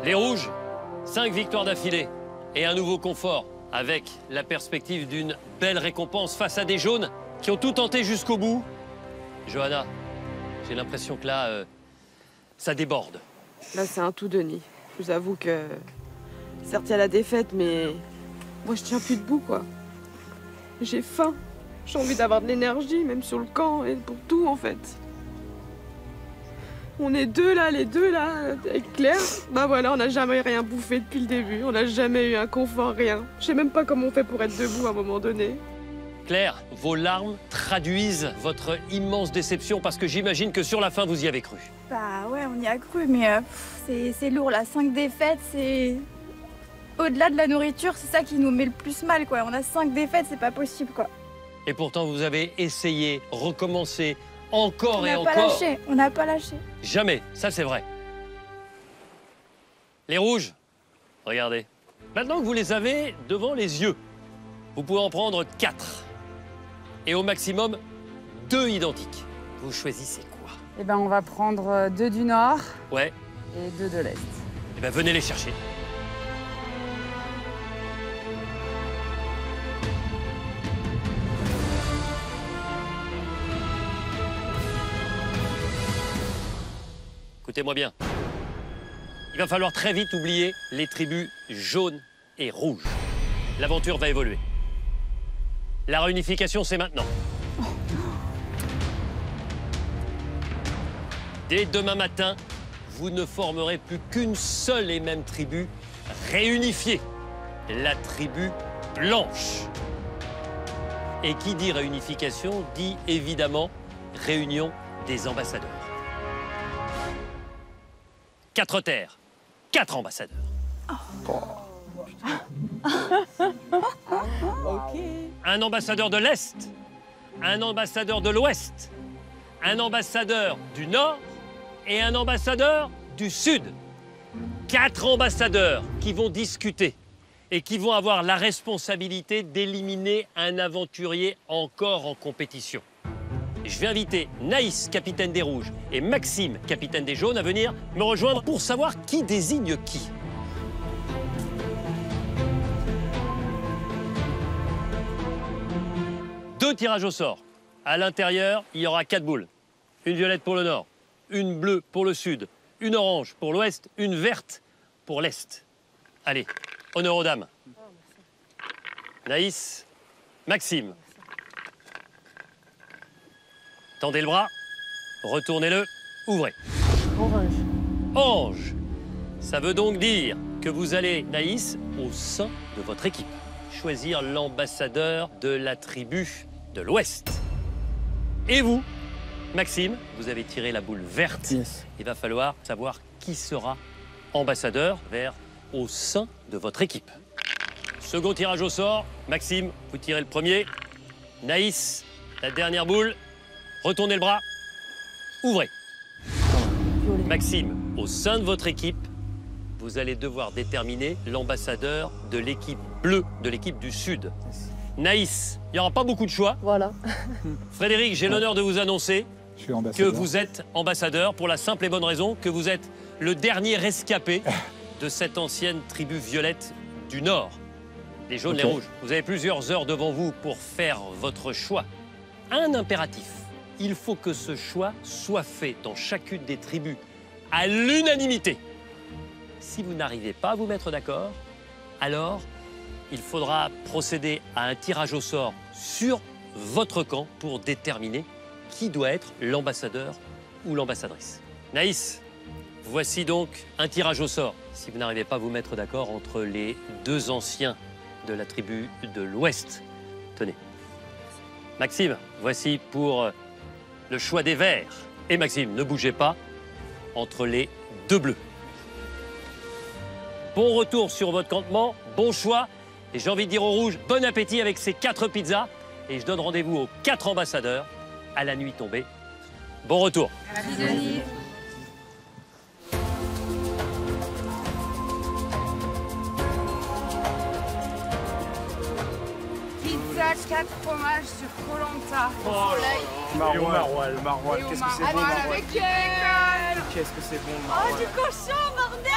Les rouges, 5 victoires d'affilée et un nouveau confort, avec la perspective d'une belle récompense face à des jaunes qui ont tout tenté jusqu'au bout. Johanna, j'ai l'impression que là, ça déborde. Là, c'est un tout Denis. Je vous avoue que, certes, il y a la défaite, mais moi, je tiens plus debout, quoi. J'ai faim. J'ai envie d'avoir de l'énergie, même sur le camp, et pour tout, en fait. On est les deux là, avec Claire. Bah voilà, on n'a jamais rien bouffé depuis le début. On n'a jamais eu un confort, rien. Je sais même pas comment on fait pour être debout à un moment donné. Claire, vos larmes traduisent votre immense déception parce que j'imagine que sur la fin, vous y avez cru. Bah ouais, on y a cru, mais c'est lourd là. 5 défaites, c'est... Au-delà de la nourriture, c'est ça qui nous met le plus mal, quoi. On a 5 défaites, c'est pas possible, quoi. Et pourtant, vous avez essayé, recommencé, encore et On encore. n'a pas lâché, on n'a pas lâché. Jamais, ça c'est vrai. Les rouges, regardez. Maintenant que vous les avez devant les yeux, vous pouvez en prendre 4. Et au maximum, 2 identiques. Vous choisissez quoi? Eh ben, on va prendre 2 du nord Ouais. et 2 de l'est. Eh ben, venez les chercher. Écoutez-moi bien. Il va falloir très vite oublier les tribus jaunes et rouges. L'aventure va évoluer. La réunification, c'est maintenant. Dès demain matin, vous ne formerez plus qu'une seule et même tribu réunifiée. La tribu blanche. Et qui dit réunification dit évidemment réunion des ambassadeurs. 4 terres, 4 ambassadeurs. Un ambassadeur de l'Est, un ambassadeur de l'Ouest, un ambassadeur du Nord et un ambassadeur du Sud. 4 ambassadeurs qui vont discuter et qui vont avoir la responsabilité d'éliminer un aventurier encore en compétition. Je vais inviter Naïs, capitaine des Rouges, et Maxime, capitaine des Jaunes, à venir me rejoindre pour savoir qui désigne qui. Deux tirages au sort. À l'intérieur, il y aura 4 boules. Une violette pour le nord, une bleue pour le sud, une orange pour l'ouest, une verte pour l'est. Allez, honneur aux dames. Naïs, Maxime. Tendez le bras, retournez-le, ouvrez. Orange. Orange. Ça veut donc dire que vous allez, Naïs, au sein de votre équipe, choisir l'ambassadeur de la tribu de l'Ouest. Et vous, Maxime, vous avez tiré la boule verte. Yes. Il va falloir savoir qui sera ambassadeur au sein de votre équipe. Second tirage au sort. Maxime, vous tirez le premier. Naïs, la dernière boule. Retournez le bras. Ouvrez. Maxime, au sein de votre équipe, vous allez devoir déterminer l'ambassadeur de l'équipe bleue, de l'équipe du Sud. Naïs, il n'y aura pas beaucoup de choix. Voilà. Frédéric, j'ai l'honneur de vous annoncer que vous êtes ambassadeur pour la simple et bonne raison que vous êtes le dernier rescapé de cette ancienne tribu violette du Nord. Les jaunes, les rouges. Vous avez plusieurs heures devant vous pour faire votre choix. Un impératif. Il faut que ce choix soit fait dans chacune des tribus à l'unanimité. Si vous n'arrivez pas à vous mettre d'accord, alors il faudra procéder à un tirage au sort sur votre camp pour déterminer qui doit être l'ambassadeur ou l'ambassadrice. Naïs, voici donc un tirage au sort. Si vous n'arrivez pas à vous mettre d'accord entre les deux anciens de la tribu de l'Ouest, tenez. Maxime, voici pour le choix des verts. Et Maxime, ne bougez pas, entre les deux bleus. Bon retour sur votre campement, bon choix. Et j'ai envie de dire au rouge, bon appétit avec ces 4 pizzas. Et je donne rendez-vous aux 4 ambassadeurs à la nuit tombée. Bon retour. Merci Denis. Pizza 4 fromages sur Koh-Lanta. Maroilles, qu'est-ce que c'est bon, avec bacon. Qu'est-ce que c'est bon, Oh, du cochon, bordel!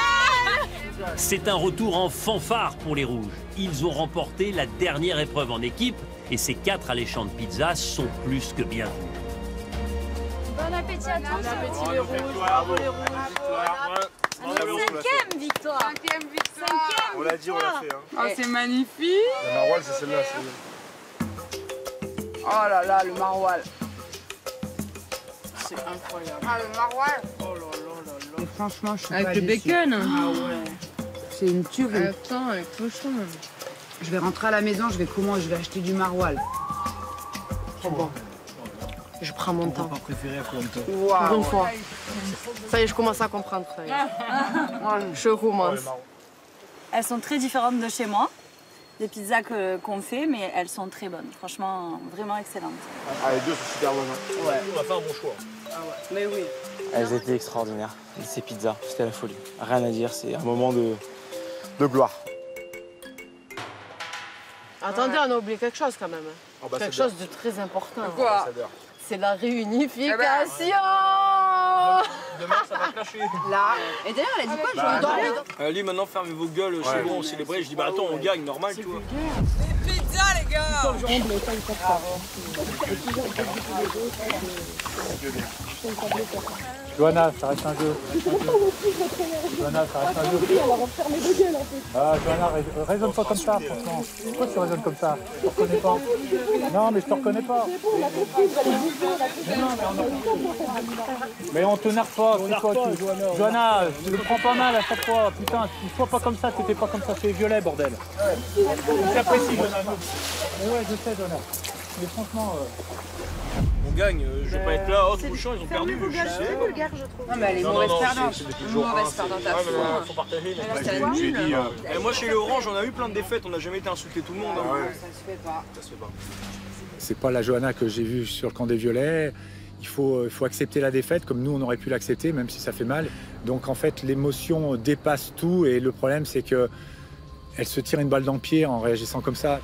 C'est un retour en fanfare pour les rouges. Ils ont remporté la dernière épreuve en équipe et ces 4 alléchantes pizzas sont plus que bienvenues. Bon appétit à tous. Bon appétit les rouges. Bravo les rouges. Cinquième victoire. Cinquième victoire. On l'a dit, on l'a fait. Oh, c'est magnifique. Le maroilles, c'est celle-là. Oh là là, le maroilles. C'est incroyable. Ah, le maroilles. Oh là là là là. Et franchement, je suis avec pas le bacon. Ah ouais. C'est une tuerie. Attends, avec cochon. Je vais rentrer à la maison, je vais acheter du maroilles. Trop bon. Je prends mon temps. Pas préféré à Koh-Lanta. Pour une fois. Ça y est, je commence à comprendre. Je commence. Elles sont très différentes de chez moi, des pizzas qu'on fait, mais elles sont très bonnes. Franchement, vraiment excellentes. Ah, les deux sont super bonnes. Hein. Ouais. On va faire un bon choix. Ah ouais. Mais oui. Elles étaient extraordinaires, ces pizzas. C'était la folie. Rien à dire, c'est un moment de gloire. Attendez, on a oublié quelque chose quand même. Quelque chose de très important. Quoi? C'est la réunification. Demain, ça va clasher. Là. Et d'ailleurs, elle a dit quoi? Lui, maintenant, fermez vos gueules. C'est bon, on célébrait. Je dis, bah attends, on gagne, normal, tu vois. Des pizzas, les gars. Johanna, ça reste un jeu. Johanna, ça reste un jeu. Ah, Johanna, raisonne pas comme ça, franchement. Pourquoi tu raisonnes comme ça? Je te reconnais pas. Non, mais je te reconnais pas. Mais on t'énerve pas, c'est quoi tu... Johanna, je le prends pas mal à chaque fois. Putain, tu sois pas comme ça, t'étais pas comme ça, c'est violet, bordel. J'apprécie, Johanna. Mais ouais, je sais, Johanna. Mais franchement... On gagne, je vais pas être là, oh, trop chiant, ils ont perdu. C'est vulgaire, je trouve. Non, mais elle est mauvaise perdante. Mauvaise perdante à faut partager. Moi, chez les Orange, on a eu plein de défaites, on n'a jamais été insulté tout le monde. Ça se fait pas. Ça se fait pas. C'est pas la Johanna que j'ai vue sur le camp des Violets. Il faut accepter la défaite comme nous on aurait pu l'accepter, même si ça fait mal. Donc en fait, l'émotion dépasse tout et le problème c'est que elle se tire une balle dans le pied en réagissant comme ça.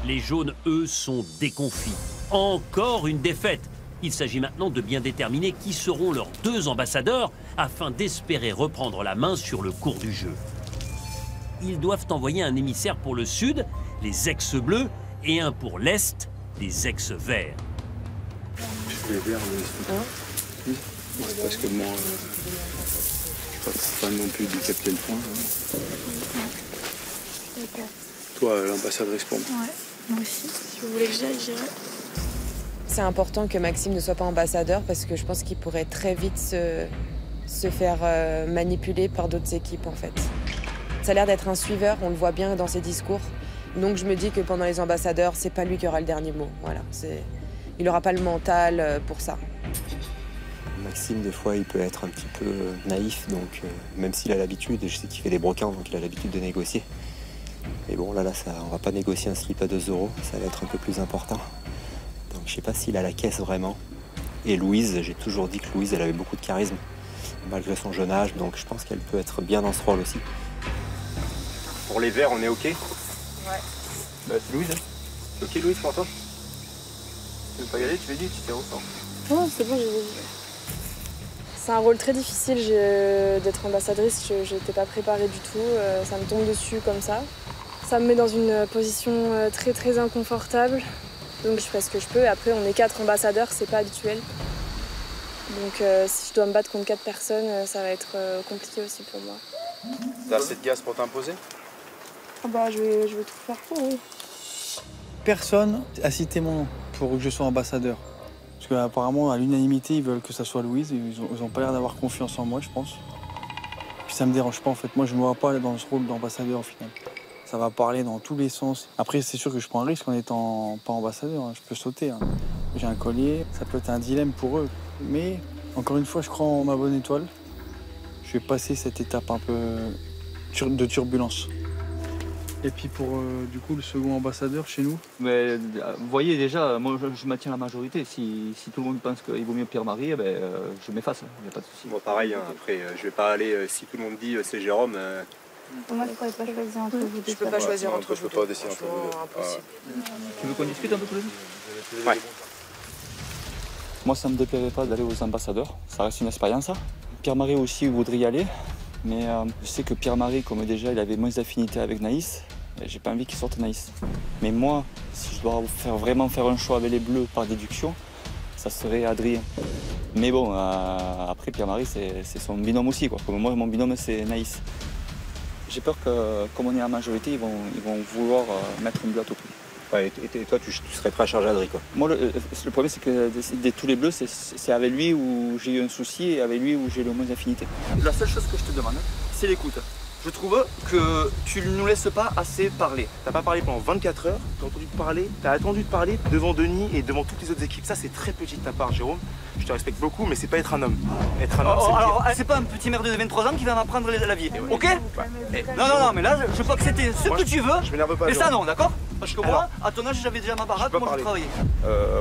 Les jaunes, eux, sont déconfits. Encore une défaite. Il s'agit maintenant de bien déterminer qui seront leurs 2 ambassadeurs afin d'espérer reprendre la main sur le cours du jeu. Ils doivent envoyer un émissaire pour le sud, les ex-bleus, et un pour l'est, les ex-verts. Les verts, oui. Parce que moi, je ne pas non plus du capitaine point. Toi, l'ambassadrice pour moi. Ouais. Moi aussi, si vous voulez que j'y aille, j'irai. C'est important que Maxime ne soit pas ambassadeur parce que je pense qu'il pourrait très vite se faire manipuler par d'autres équipes en fait. Ça a l'air d'être un suiveur, on le voit bien dans ses discours. Donc je me dis que pendant les ambassadeurs, c'est pas lui qui aura le dernier mot. Voilà, il n'aura pas le mental pour ça. Maxime, des fois, il peut être un petit peu naïf, donc même s'il a l'habitude, je sais qu'il fait des broquins, donc il a l'habitude de négocier. Mais bon, là, on va pas négocier un slip à 2 €, ça va être un peu plus important. Donc je sais pas s'il a la caisse vraiment. Et Louise, j'ai toujours dit que Louise, elle avait beaucoup de charisme, malgré son jeune âge, donc je pense qu'elle peut être bien dans ce rôle aussi. Pour les verts, on est OK? Ouais. C'est Louise, hein? C'est OK, Louise, pour toi? Tu veux pas y aller, tu veux dire, tu t'es ressort. Non, c'est bon, j'ai vu. C'est un rôle très difficile d'être ambassadrice, je n'étais pas préparée du tout, ça me tombe dessus comme ça. Ça me met dans une position très très inconfortable, donc je fais ce que je peux. Après, on est 4 ambassadeurs, c'est pas habituel. Donc si je dois me battre contre 4 personnes, ça va être compliqué aussi pour moi. T'as assez de gaz pour t'imposer? Ah bah je vais tout faire pour, oui. Personne a cité mon nom pour que je sois ambassadeur. Parce qu'apparemment, à l'unanimité, ils veulent que ça soit Louise. Ils ont pas l'air d'avoir confiance en moi, je pense. Puis ça me dérange pas, en fait. Moi, je ne me vois pas dans ce rôle d'ambassadeur, au final. Ça va parler dans tous les sens. Après, c'est sûr que je prends un risque en étant pas ambassadeur. Hein. Je peux sauter. Hein. J'ai un collier. Ça peut être un dilemme pour eux. Mais, encore une fois, je crois en ma bonne étoile. Je vais passer cette étape un peu de turbulence. Et puis pour du coup le second ambassadeur chez nous. Mais vous voyez déjà, moi je maintiens la majorité. Si tout le monde pense qu'il vaut mieux Pierre-Marie, je m'efface, il n'y a pas de souci. Moi pareil, hein, après je vais pas aller, si tout le monde dit c'est Jérôme. Moi je ne pourrais pas choisir entre vous deux. Je peux pas choisir entre vous deux. Je peux pas décider entre vous deux. Impossible. Tu veux qu'on discute un peu tous les deux? Ouais. Moi ça me déplairait pas d'aller aux ambassadeurs, ça reste une expérience. Pierre-Marie aussi voudrait y aller. Mais je sais que Pierre-Marie, comme déjà il avait moins d'affinité avec Naïs, j'ai pas envie qu'il sorte Naïs. Mais moi, si je dois vraiment faire un choix avec les Bleus par déduction, ça serait Adrien. Mais bon, après Pierre-Marie, c'est son binôme aussi, quoi. Comme moi, mon binôme, c'est Naïs. J'ai peur que, comme on est en majorité, ils vont vouloir mettre un bleu à tout prix. Ouais, et toi, tu serais prêt à charger Adrien, quoi. Moi, le problème, c'est que de tous les Bleus, c'est avec lui où j'ai eu un souci et avec lui où j'ai le moins d'affinité. La seule chose que je te demande, c'est l'écoute. Je trouve que tu ne nous laisses pas assez parler. T'as pas parlé pendant 24 heures, t'as attendu de parler devant Denis et devant toutes les autres équipes. Ça, c'est très petit de ta part, Jérôme. Je te respecte beaucoup, mais c'est pas être un homme. Être un homme, c'est alors, c'est pas un petit merde de 23 ans qui va m'apprendre la vie, ok? Non, mais là, je peux accepter ce que tu veux, je m'énerve pas, mais ça Jérôme. non, d'accord? Parce que moi, à ton âge, j'avais déjà ma baraque, moi je travaillais.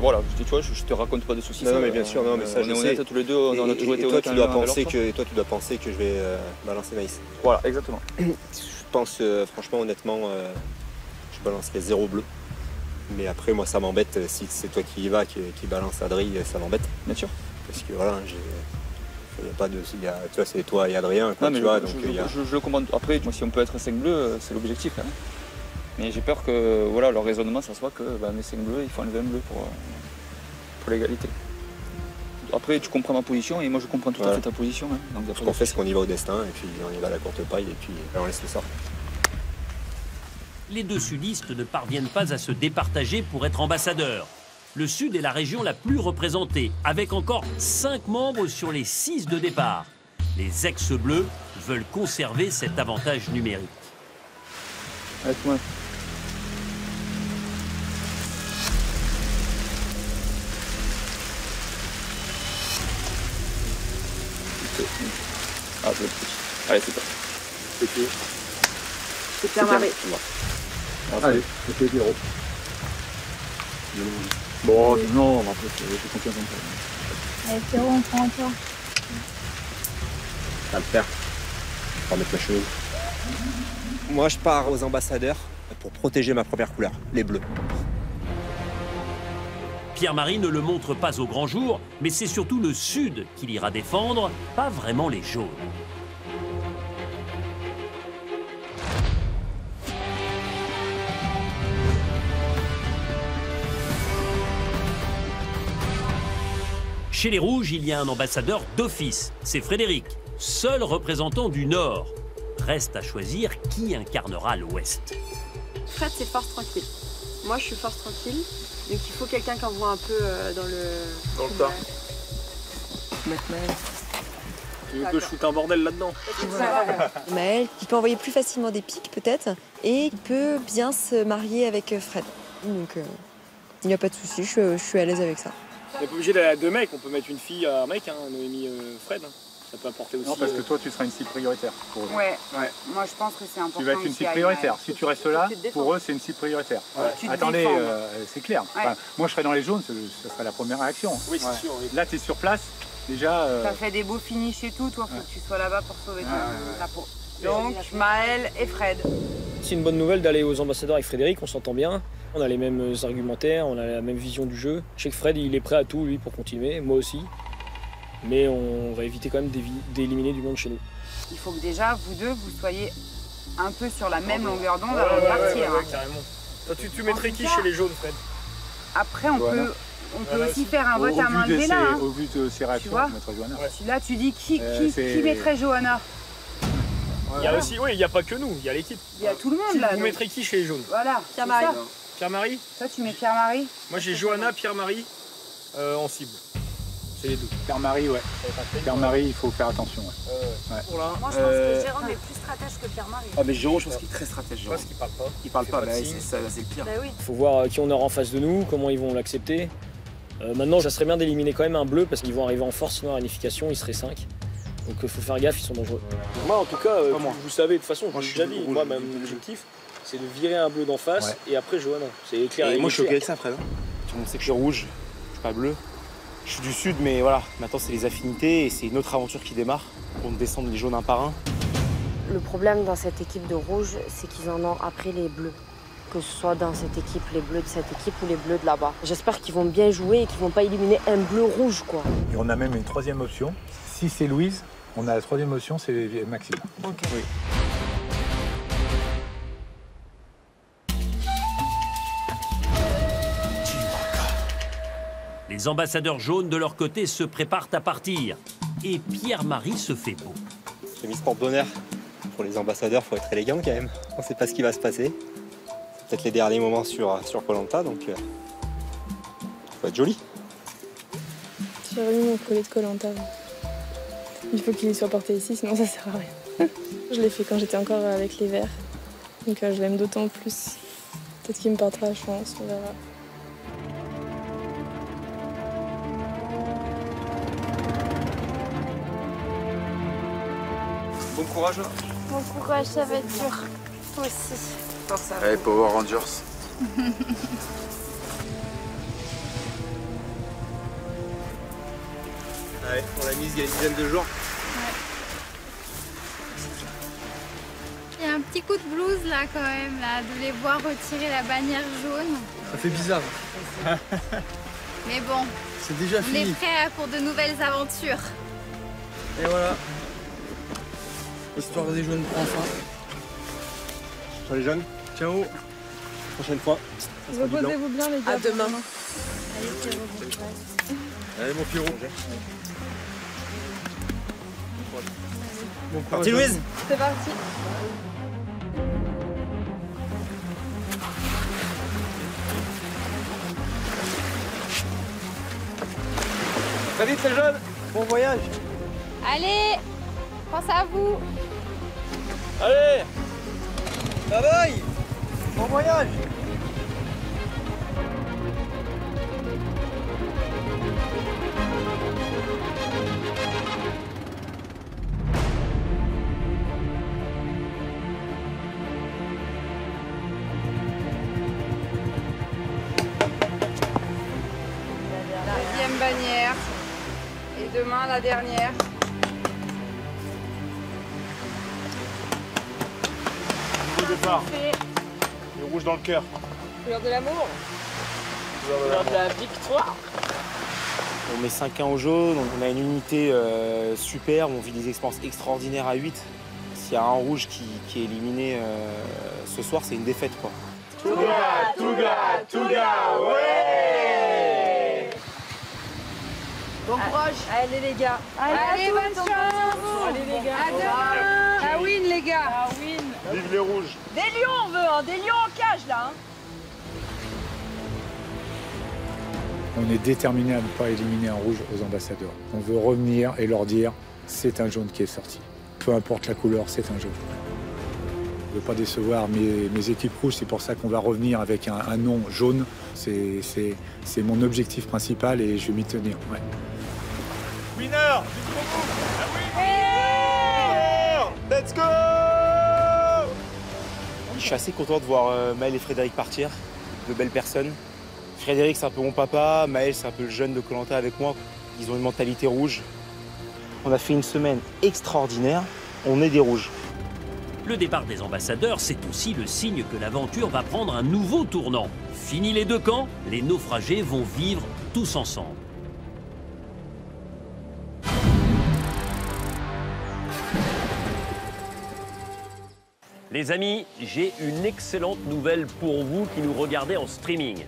Voilà, tu vois, je te raconte pas de soucis. Non, mais bien sûr, non, mais ça, je sais. On est honnêtes tous les deux, on a toujours été honnêtes. Et toi, tu dois penser que je vais balancer Naïs. Voilà, exactement. Je pense, franchement, honnêtement, je balancerai 0 bleu. Mais après, moi, ça m'embête. Si c'est toi qui y vas, qui balance Adrien, ça m'embête. Bien sûr. Parce que voilà, il n'y a pas de. Tu vois, c'est toi et Adrien. Quoi, non, mais tu vois, je le comprends. Après, moi, si on peut être 5 bleus, c'est l'objectif. Hein. Mais j'ai peur que voilà, leur raisonnement, ça soit que les 5 bleus, il faut enlever un bleu pour l'égalité. Après, tu comprends ma position et moi, je comprends tout à fait ta position. Hein. Donc, ce qu'on fait, c'est qu'on y va au destin et puis on y va à la courte paille et puis on laisse le sort. Les deux sudistes ne parviennent pas à se départager pour être ambassadeurs. Le Sud est la région la plus représentée, avec encore 5 membres sur les 6 de départ. Les ex-bleus veulent conserver cet avantage numérique. Avec moi. Allez, c'est parti. C'est qui? C'est Pierre-Marie. Allez, c'est 0. Bon, non, après, j'ai confiance en toi. Allez, Pierrot, on prend encore. Ça va le faire. Je vais remettre ma chemise. Moi, je pars aux ambassadeurs pour protéger ma première couleur, les bleus. Pierre-Marie ne le montre pas au grand jour, mais c'est surtout le Sud qu'il ira défendre, pas vraiment les jaunes. Chez les Rouges, il y a un ambassadeur d'office, c'est Frédéric, seul représentant du Nord. Reste à choisir qui incarnera l'Ouest. Fred, c'est force tranquille. Moi, je suis force tranquille. Donc il faut quelqu'un qui envoie un peu dans le tas. Mettre Maël. Tu veux que je foute un bordel là-dedans? Maël, il peut envoyer plus facilement des pics peut-être et il peut bien se marier avec Fred. Donc il n'y a pas de souci, je suis à l'aise avec ça. On n'est pas obligé d'aller à 2 mecs, on peut mettre une fille à un mec, hein, Noémie, Fred. Ça peut apporter aussi. Non, parce que toi, tu seras une cible prioritaire pour eux. Ouais. Moi, je pense que c'est important. Tu vas être une cible prioritaire. Si tu restes là, pour eux, c'est une cible prioritaire. Ouais. Attendez, c'est clair. Ouais. Enfin, moi, je serais dans les jaunes, ce serait la première réaction. Oui, c'est sûr. Oui. Là, tu es sur place, déjà. Ça fait des beaux finishes et tout, toi, faut que tu sois là-bas pour sauver ta peau. Donc, Maël et Fred. C'est une bonne nouvelle d'aller aux ambassadeurs avec Frédéric, on s'entend bien. On a les mêmes argumentaires, on a la même vision du jeu. Je sais que Fred, il est prêt à tout, lui, pour continuer, moi aussi. Mais on va éviter quand même d'éliminer du monde chez nous. Il faut que déjà, vous deux, vous soyez un peu sur la même longueur d'onde avant de partir. Ouais, carrément. Toi, tu mettrais qui chez les jaunes, Fred? Après, on peut aussi faire un vote à main levée là. Au vu de ses réactions, tu vois, Johanna. Là, tu dis qui mettrait Johanna? Il y a aussi, oui, il n'y a pas que nous, il y a l'équipe. Il y a tout le monde là. Vous mettrez qui chez les jaunes? Voilà, Pierre-Marie. Pierre-Marie? Toi, tu mets Pierre-Marie? Moi, j'ai Johanna, Pierre-Marie en cible. C'est les deux. Pierre-Marie, ouais. Pierre-Marie, il faut faire attention. Ouais. Moi, je pense que Jérôme est plus stratège que Pierre-Marie. Ah, mais Jérôme, je pense qu'il est très stratège. Parce qu'il parle pas. Il parle pas, mais c'est le pire. Bah oui. Il faut voir qui on aura en face de nous, comment ils vont l'accepter. Maintenant, ça serait bien d'éliminer quand même un bleu parce qu'ils vont arriver en force, sinon à l'unification, ils seraient 5. Donc il faut faire gaffe, ils sont dangereux. Moi, en tout cas, vous savez, de toute façon, je l'ai déjà dit, moi, mon objectif, c'est de virer un bleu d'en face et après Johanna. C'est clair. Et moi, je suis ok avec ça, Fred. Tout le monde sait que je suis rouge, je suis pas bleu. Je suis du sud, mais voilà, maintenant c'est les affinités et c'est une autre aventure qui démarre. On descend les jaunes un par un. Le problème dans cette équipe de rouge, c'est qu'ils en ont après les bleus. Que ce soit dans cette équipe, les bleus de cette équipe ou les bleus de là-bas. J'espère qu'ils vont bien jouer et qu'ils vont pas éliminer un bleu rouge, quoi. Et on a même une troisième option. Si c'est Louise, on a la troisième option, c'est Maxime. Ok. Oui. Les ambassadeurs jaunes, de leur côté, se préparent à partir. Et Pierre-Marie se fait beau. J'ai mis ce porte-bonheur. Pour les ambassadeurs, il faut être élégant quand même. On ne sait pas ce qui va se passer. C'est peut-être les derniers moments sur Koh-Lanta, donc il faut être joli. J'ai remis mon collet de Koh-Lanta. Il faut qu'il soit porté ici, sinon ça sert à rien. Je l'ai fait quand j'étais encore avec les verts. Donc je l'aime d'autant plus. Peut-être qu'il me portera chance, on verra. Bon courage. Bon courage, ça va être dur. Toi aussi. Force à Allez, Power Rangers. Ouais, on l'a mise il y a une dizaine de jours. Il y a un petit coup de blues là quand même, là, de les voir retirer la bannière jaune. Ça fait bizarre. Mais bon, C'est déjà on fini. est prêts pour de nouvelles aventures. Et voilà. L'histoire des jeunes prend fin. Ciao les jeunes. Ciao. Prochaine fois. Reposez-vous bien les gars. À demain. Allez, Pierrot, bon courage. Allez mon Pierrot. Bon Parti Louise. C'est parti. Très vite les jeunes. Bon voyage. Allez, pense à vous. Allez. Bye bye. Bon voyage. La 10e bannière. Et demain, la dernière. Nouveau départ. Le rouge dans le cœur. Couleur de l'amour. Couleur de la victoire. On met 5-1 au jaune, donc on a une unité superbe, on vit des expériences extraordinaires à 8. S'il y a un rouge qui est éliminé ce soir, c'est une défaite quoi. Touga, ouais. Bon courage. Allez les gars. Allez, bonne chance. Allez les gars. À demain. Ah win les gars. Ah win. Vive les rouges. Des lions on veut, hein. Des lions en cage là. Hein. On est déterminé à ne pas éliminer un rouge aux ambassadeurs. On veut revenir et leur dire, c'est un jaune qui est sorti. Peu importe la couleur, c'est un jaune. Je ne veux pas décevoir mes équipes rouges, c'est pour ça qu'on va revenir avec un nom jaune. C'est mon objectif principal et je vais m'y tenir. Ouais. Winner! Let's go! Je suis assez content de voir Maël et Frédéric partir, de belles personnes. Frédéric, c'est un peu mon papa, Maël, c'est un peu le jeune de Koh Lanta avec moi. Ils ont une mentalité rouge. On a fait une semaine extraordinaire, on est des rouges. Le départ des ambassadeurs, c'est aussi le signe que l'aventure va prendre un nouveau tournant. Fini les deux camps, les naufragés vont vivre tous ensemble. Les amis, j'ai une excellente nouvelle pour vous qui nous regardez en streaming.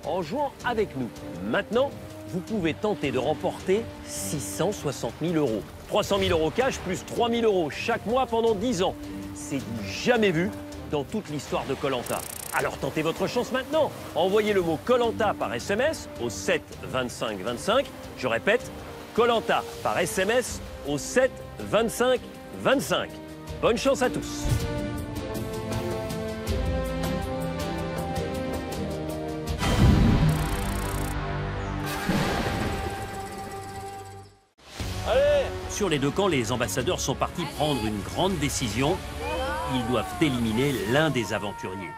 En jouant avec nous, maintenant, vous pouvez tenter de remporter 660 000 €. 300 000 € cash plus 3 000 € chaque mois pendant 10 ans. C'est du jamais vu dans toute l'histoire de Koh Lanta. Alors tentez votre chance maintenant. Envoyez le mot Koh Lanta par SMS au 7 25 25. Je répète, Koh Lanta par SMS au 7 25 25. Bonne chance à tous. Sur les deux camps, les ambassadeurs sont partis prendre une grande décision. Ils doivent éliminer l'un des aventuriers.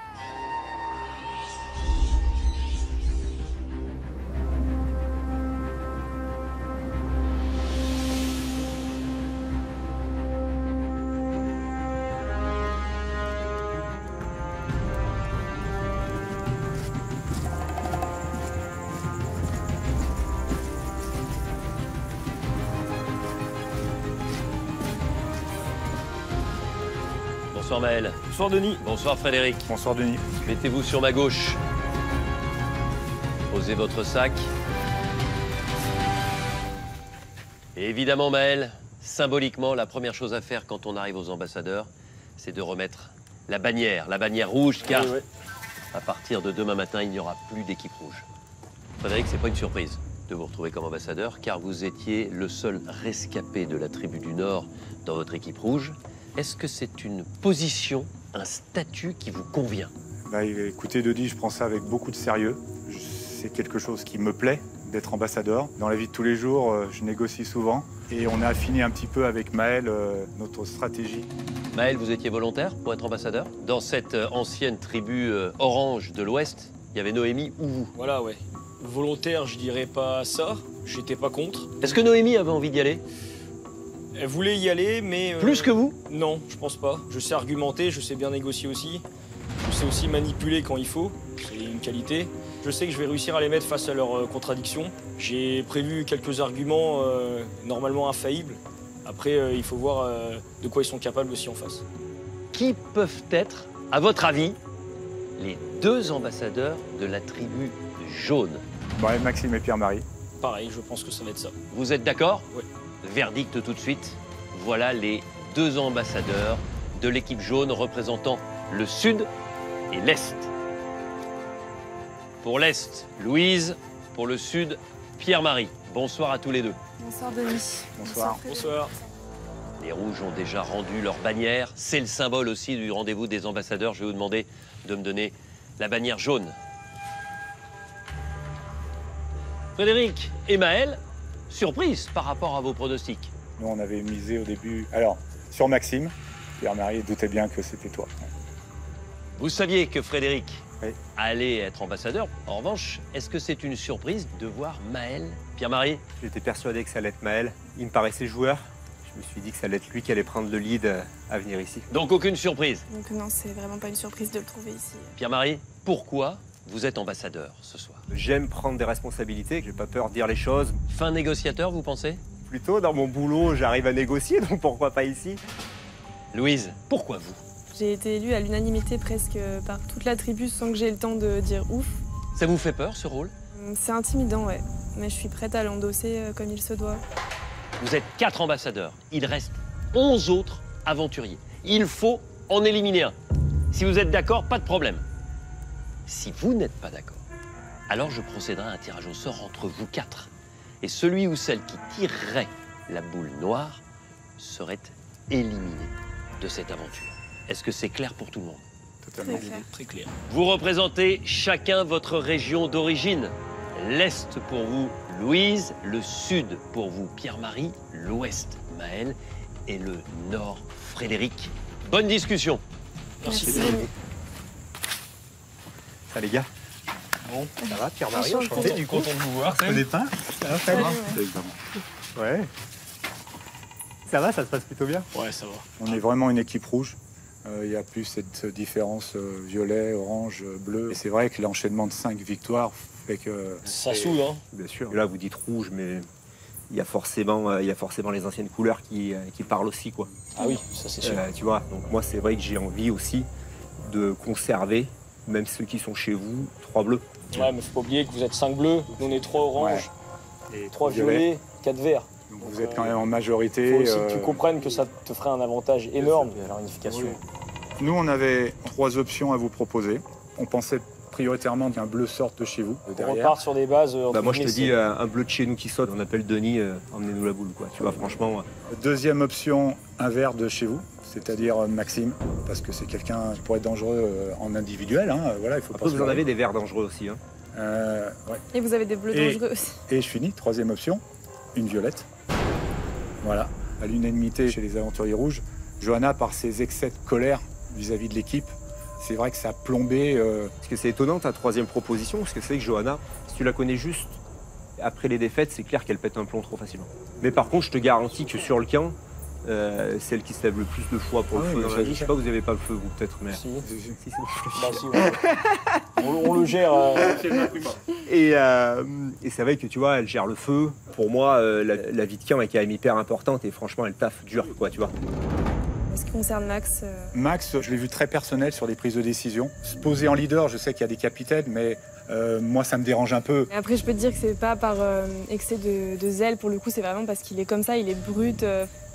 Bonsoir Maël. Bonsoir Denis. Bonsoir Frédéric. Bonsoir Denis. Mettez-vous sur ma gauche. Posez votre sac. Et évidemment Maël, symboliquement, la première chose à faire quand on arrive aux ambassadeurs, c'est de remettre la bannière rouge, car à partir de demain matin, il n'y aura plus d'équipe rouge. Frédéric, c'est pas une surprise de vous retrouver comme ambassadeur, car vous étiez le seul rescapé de la tribu du Nord dans votre équipe rouge. Est-ce que c'est une position, un statut qui vous convient? Écoutez, Denis, je prends ça avec beaucoup de sérieux. C'est quelque chose qui me plaît d'être ambassadeur. Dans la vie de tous les jours, je négocie souvent. Et on a affiné un petit peu avec Maël notre stratégie. Maël, vous étiez volontaire pour être ambassadeur? Dans cette ancienne tribu orange de l'Ouest, il y avait Noémie ou vous? Voilà, ouais. Volontaire, je dirais pas ça. J'étais pas contre. Est-ce que Noémie avait envie d'y aller? Elle voulait y aller, mais... Plus que vous? Non, je pense pas. Je sais argumenter, je sais bien négocier aussi. Je sais aussi manipuler quand il faut. C'est une qualité. Je sais que je vais réussir à les mettre face à leurs contradictions. J'ai prévu quelques arguments normalement infaillibles. Après, il faut voir de quoi ils sont capables aussi en face. Qui peuvent être, à votre avis, les deux ambassadeurs de la tribu jaune? Maxime et Pierre-Marie. Pareil, je pense que ça va être ça. Vous êtes d'accord? Oui. Verdict tout de suite. Voilà les deux ambassadeurs de l'équipe jaune représentant le Sud et l'Est. Pour l'Est, Louise. Pour le Sud, Pierre-Marie. Bonsoir à tous les deux. Bonsoir Denis. Bonsoir. Bonsoir. Les Rouges ont déjà rendu leur bannière. C'est le symbole aussi du rendez-vous des ambassadeurs. Je vais vous demander de me donner la bannière jaune. Frédéric et Maël, surprise par rapport à vos pronostics. Nous, on avait misé au début, sur Maxime. Pierre-Marie doutait bien que c'était toi. Vous saviez que Frédéric allait être ambassadeur. En revanche, est-ce que c'est une surprise de voir Maël? Pierre-Marie? J'étais persuadé que ça allait être Maël. Il me paraissait joueur. Je me suis dit que ça allait être lui qui allait prendre le lead à venir ici. Donc aucune surprise? Donc non, c'est vraiment pas une surprise de le trouver ici. Pierre-Marie, pourquoi vous êtes ambassadeur ce soir? J'aime prendre des responsabilités, j'ai pas peur de dire les choses. Fin négociateur, vous pensez? Plutôt, dans mon boulot, j'arrive à négocier, donc pourquoi pas ici? Louise, pourquoi vous? J'ai été élue à l'unanimité presque par toute la tribu sans que j'ai le temps de dire ouf. Ça vous fait peur, ce rôle? C'est intimidant, ouais. Mais je suis prête à l'endosser comme il se doit. Vous êtes 4 ambassadeurs. Il reste 11 autres aventuriers. Il faut en éliminer un. Si vous êtes d'accord, pas de problème. Si vous n'êtes pas d'accord, alors je procéderai à un tirage au sort entre vous 4. Et celui ou celle qui tirerait la boule noire serait éliminé de cette aventure. Est-ce que c'est clair pour tout le monde? Totalement. Très clair. Vous représentez chacun votre région d'origine. L'Est pour vous, Louise. Le Sud pour vous, Pierre-Marie. L'Ouest, Maëlle. Et le Nord, Frédéric. Bonne discussion. Merci. Ça les gars. Bon, ça va Pierre-Marie, enchanté, du content de vous voir. On connaît pas? Ça va Fred? Ouais. Ça va, ça se passe plutôt bien? Ouais, ça va. On est vraiment une équipe rouge. Il y a plus cette différence violet, orange, bleu. Et c'est vrai que l'enchaînement de 5 victoires fait que... Ça soude, hein? Bien sûr. Là, vous dites rouge, mais il y a forcément les anciennes couleurs qui parlent aussi, quoi. Ah oui, ça c'est sûr. Tu vois, donc moi, c'est vrai que j'ai envie aussi de conserver, même ceux qui sont chez vous, 3 bleus. Ouais, mais faut pas oublier que vous êtes 5 bleus, nous on est 3 oranges, et 3 violets, 4 verts. Donc vous êtes quand même en majorité. Il faut aussi que tu comprennes que ça te ferait un avantage énorme à la réunification. Oui. Nous, on avait 3 options à vous proposer. On pensait prioritairement qu'un bleu sorte de chez vous. On repart sur des bases. Moi, je te dis, un bleu de chez nous qui saute, on appelle Denis, emmenez-nous la boule, quoi. Tu vois, franchement. Deuxième option, un vert de chez vous, c'est-à-dire Maxime, parce que c'est quelqu'un qui pourrait être dangereux en individuel. Hein. Voilà, il faut Après, vous en avez des verts dangereux aussi. Hein. Ouais. Et vous avez des bleus dangereux aussi. Et je finis, troisième option, une violette. Voilà, à l'unanimité chez les aventuriers rouges. Johanna, par ses excès de colère vis-à-vis de l'équipe, c'est vrai que ça a plombé. Parce que c'est étonnant ta troisième proposition, parce que c'est que Johanna, si tu la connais juste après les défaites, c'est clair qu'elle pète un plomb trop facilement. Mais par contre, je te garantis que sur le camp, c'est elle qui se lève le plus de fois pour le feu. Dans la vie. Je sais pas, vous n'avez pas le feu, vous peut-être, mais. Si. Si, Bah, si, ouais. on le gère. Et c'est vrai que tu vois, elle gère le feu. Pour moi, la vie de camp est quand même hyper importante et franchement, elle taffe dur, quoi, tu vois. En ce qui concerne Max. Max, je l'ai vu très personnel sur les prises de décision. Se poser en leader, je sais qu'il y a des capitaines, mais moi, ça me dérange un peu. Et après, je peux te dire que c'est pas par excès de zèle, pour le coup, c'est vraiment parce qu'il est comme ça, il est brut.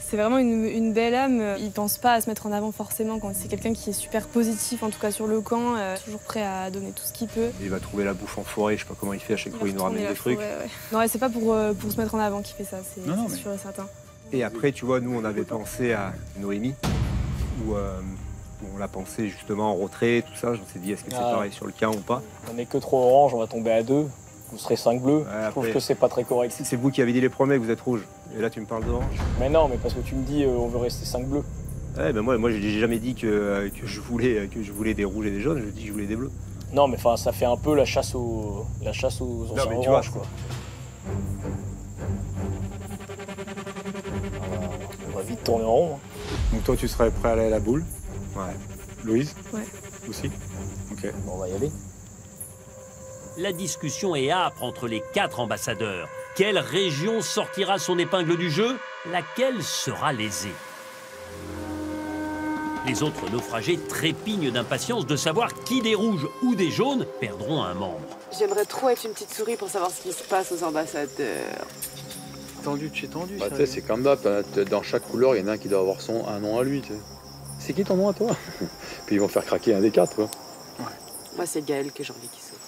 C'est vraiment une belle âme. Il pense pas à se mettre en avant forcément quand c'est quelqu'un qui est super positif, en tout cas sur le camp, toujours prêt à donner tout ce qu'il peut. Il va trouver la bouffe en forêt, je sais pas comment il fait à chaque fois, il nous ramène des trucs. Ouais. Non, c'est pas pour se mettre en avant qu'il fait ça, c'est sûr et certain. Et après, tu vois, nous, on avait pensé à Noémie, où on l'a pensé justement en retrait, tout ça. Je me suis dit, est-ce que c'est pareil sur le camp ou pas? On n'est que 3 oranges, on va tomber à 2. Vous serez 5 bleus. Ouais, je trouve que c'est pas très correct. C'est vous qui avez dit les premiers que vous êtes rouge. Et là, tu me parles d'orange. Mais non, mais parce que tu me dis, on veut rester 5 bleus. Ouais, ben moi j'ai jamais dit que je voulais des rouges et des jaunes. Je dis que je voulais des bleus. Non, mais enfin, ça fait un peu la chasse aux anciens oranges, quoi. On va vite tourner en rond. Donc toi, tu serais prêt à aller à la boule? Ouais. Louise? Ouais. Aussi? Ok. Bon, on va y aller. La discussion est âpre entre les 4 ambassadeurs. Quelle région sortira son épingle du jeu? Laquelle sera lésée? Les autres naufragés trépignent d'impatience de savoir qui des rouges ou des jaunes perdront un membre. J'aimerais trop être une petite souris pour savoir ce qui se passe aux ambassadeurs. Tendu de chez tendu. Bah, tu sais, c'est comme d'hab, dans chaque couleur, il y en a un qui doit avoir un nom à lui. Tu sais. C'est qui ton nom à toi? Puis ils vont faire craquer un des 4, quoi. Moi, c'est Gaëlle que j'ai envie qu'il saute.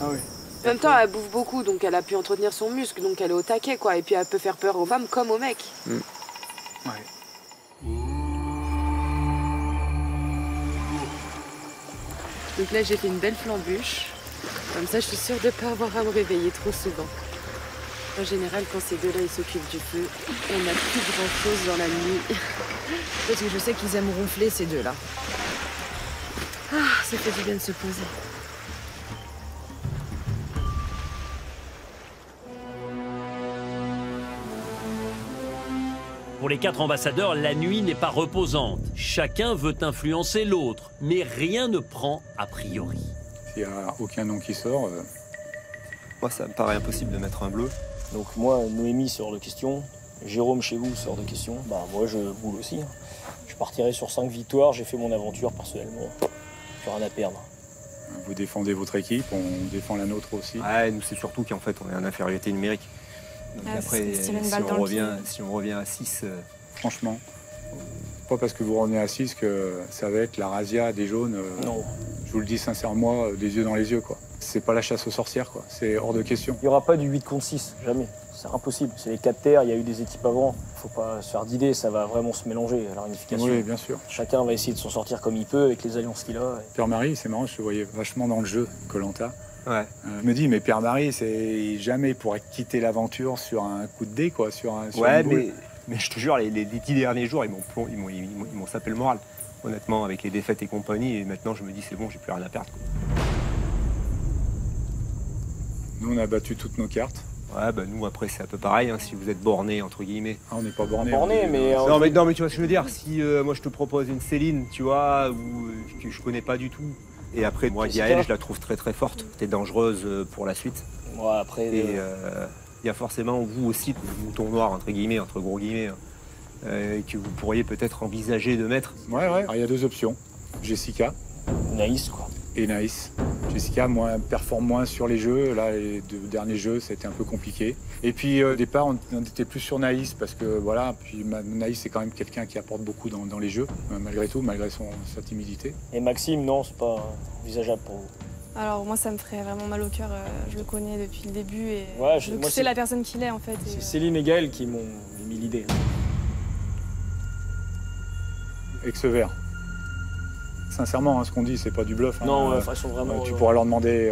Ah oui. En même temps, elle bouffe beaucoup, donc elle a pu entretenir son muscle, donc elle est au taquet, quoi. Et puis elle peut faire peur aux femmes comme aux mecs. Ouais. Donc là, j'ai fait une belle flambuche. Comme ça, je suis sûre de ne pas avoir à me réveiller trop souvent. En général, quand ces deux-là, ils s'occupent du feu, on n'a plus grand-chose dans la nuit. Parce que je sais qu'ils aiment ronfler, ces deux-là. Ah, ça fait du bien de se poser. Pour les 4 ambassadeurs, la nuit n'est pas reposante. Chacun veut influencer l'autre, mais rien ne prend a priori. S'il n'y a aucun nom qui sort... Moi, ça me paraît impossible de mettre un bleu. Donc moi, Noémie sort de question. Jérôme, chez vous, sort de question. Bah moi, je boule aussi. Je partirai sur 5 victoires. J'ai fait mon aventure personnellement. J'ai rien à perdre. Vous défendez votre équipe, on défend la nôtre aussi. Ouais, nous, c'est surtout qu'en fait, on est en infériorité numérique. Donc après, si on revient à 6... Franchement, pas parce que vous revenez à 6 que ça va être la razzia des jaunes. Non. Je vous le dis sincèrement, des yeux dans les yeux, quoi. C'est pas la chasse aux sorcières, quoi. C'est hors de question. Il n'y aura pas du 8 contre 6, jamais. C'est impossible. C'est les 4 terres, il y a eu des équipes avant. Faut pas se faire d'idées, ça va vraiment se mélanger à la réunification. Oui, bien sûr. Chacun va essayer de s'en sortir comme il peut avec les alliances qu'il a. Pierre-Marie, c'est marrant, je le voyais vachement dans le jeu, Koh-Lanta. Ouais. Je me dis, mais Pierre-Marie, c'est jamais il pourrait quitter l'aventure sur un coup de dé, quoi, sur une boule. mais je te jure, les 10 derniers jours, ils m'ont sapé le moral. Honnêtement, avec les défaites et compagnie, et maintenant je me dis, c'est bon, j'ai plus rien à perdre, quoi. Nous, on a battu toutes nos cartes. Ouais, bah nous, après, c'est un peu pareil, hein, si vous êtes borné, entre guillemets. Ah, on n'est pas borné. Mais... Non, mais tu vois ce que je veux dire. Si moi, je te propose une Céline, tu vois, que je connais pas du tout, et après, moi, Yael, je la trouve très très forte. T'es dangereuse pour la suite. Ouais, après... Et il y a forcément, vous aussi, le mouton noir, entre guillemets, entre gros guillemets, que vous pourriez peut-être envisager de mettre. Ouais. Alors, il y a 2 options. Jessica. Naïs, quoi. Et Naïs. Jessica performe moins sur les jeux. Là, les 2 derniers jeux, c'était un peu compliqué. Et puis, au départ, on était plus sur Naïs parce que, voilà, puis Naïs, c'est quand même quelqu'un qui apporte beaucoup dans les jeux, malgré tout, malgré sa timidité. Et Maxime, non, c'est pas envisageable pour vous. Alors moi, ça me ferait vraiment mal au cœur. Je le connais depuis le début et ouais, je sais la personne qu'il est, en fait. C'est Céline et Gaël qui m'ont mis l'idée. Ex-vert. Sincèrement, hein, ce qu'on dit, c'est pas du bluff. Hein. Non, ils sont vraiment... tu pourras leur demander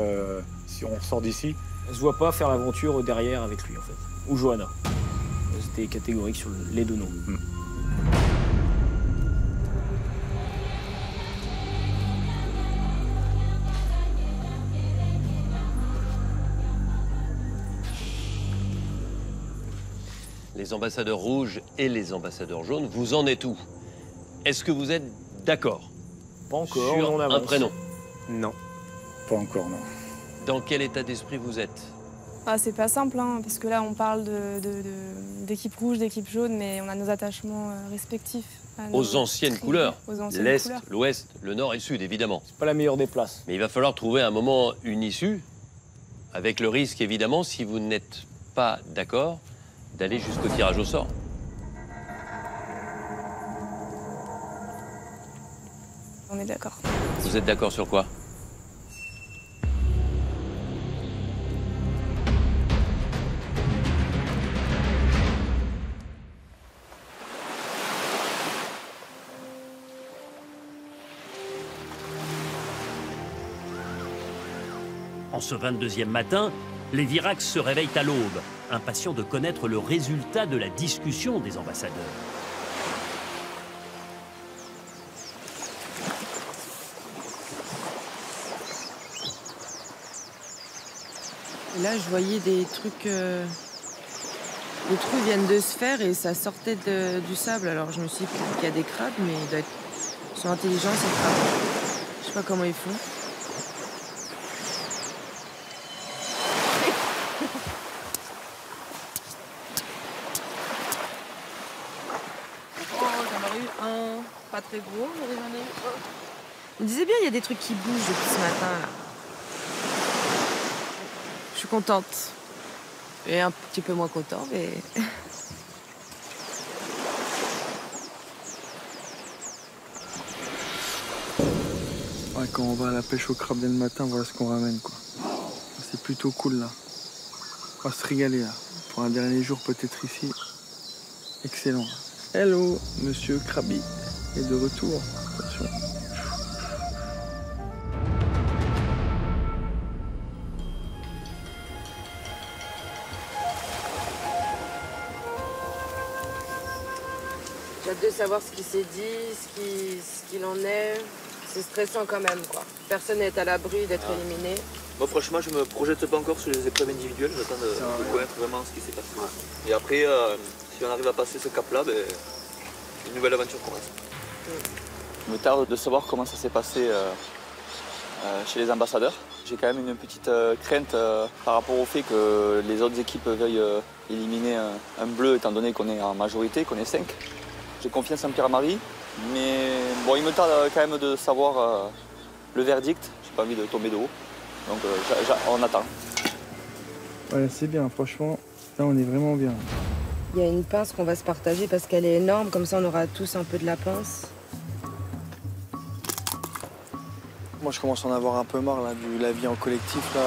si on sort d'ici. Elle se voit pas faire l'aventure derrière avec lui, en fait. Ou Johanna. C'était catégorique sur les 2 noms. Les ambassadeurs rouges et les ambassadeurs jaunes, vous en êtes où? Est-ce que vous êtes d'accord? Pas encore, sur on avance. un prénom? Non. Pas encore, non. Dans quel état d'esprit vous êtes? Ah, c'est pas simple, hein, parce que là, on parle d'équipe rouge, d'équipe jaune, mais on a nos attachements respectifs. Aux anciennes couleurs. L'Est, l'Ouest, le Nord et le Sud, évidemment. C'est pas la meilleure des places. Mais il va falloir trouver un moment, une issue, avec le risque, évidemment, si vous n'êtes pas d'accord, d'aller jusqu'au tirage au sort. On est d'accord. Vous êtes d'accord sur quoi? En ce 22e matin, les Virax se réveillent à l'aube, impatients de connaître le résultat de la discussion des ambassadeurs. Et là, je voyais des trucs... Les trous viennent de se faire et ça sortait du sable. Alors je me suis dit qu'il y a des crabes, mais ils sont intelligents, ces crabes. Je sais pas comment ils font. Pas très gros, mais j'en ai eu un. Je me disais bien, il y a des trucs qui bougent depuis ce matin, là. Je suis contente. Et un petit peu moins contente, mais... Ouais, quand on va à la pêche au crabe dès le matin, voilà ce qu'on ramène, quoi. C'est plutôt cool, là. On va se régaler, là. Pour un dernier jour, peut-être ici. Excellent. Hello, monsieur Krabi est de retour. Attention. J'ai hâte de savoir ce qui s'est dit, ce qu'il en est. C'est stressant quand même, quoi. Personne n'est à l'abri d'être éliminé. Moi, franchement, je me projette pas encore sur les épreuves individuelles. J'attends de connaître vraiment ce qui s'est passé. Et après, si on arrive à passer ce cap-là, ben, une nouvelle aventure commence. Je me tarde de savoir comment ça s'est passé chez les ambassadeurs. J'ai quand même une petite crainte par rapport au fait que les autres équipes veuillent éliminer un bleu, étant donné qu'on est en majorité, qu'on est 5. J'ai confiance en Pierre-Marie, mais bon, il me tarde quand même de savoir le verdict. J'ai pas envie de tomber de haut, donc on attend. Ouais, c'est bien, franchement, là on est vraiment bien. Il y a une pince qu'on va se partager parce qu'elle est énorme, comme ça on aura tous un peu de la pince. Moi, je commence à en avoir un peu marre là, de la vie en collectif, là,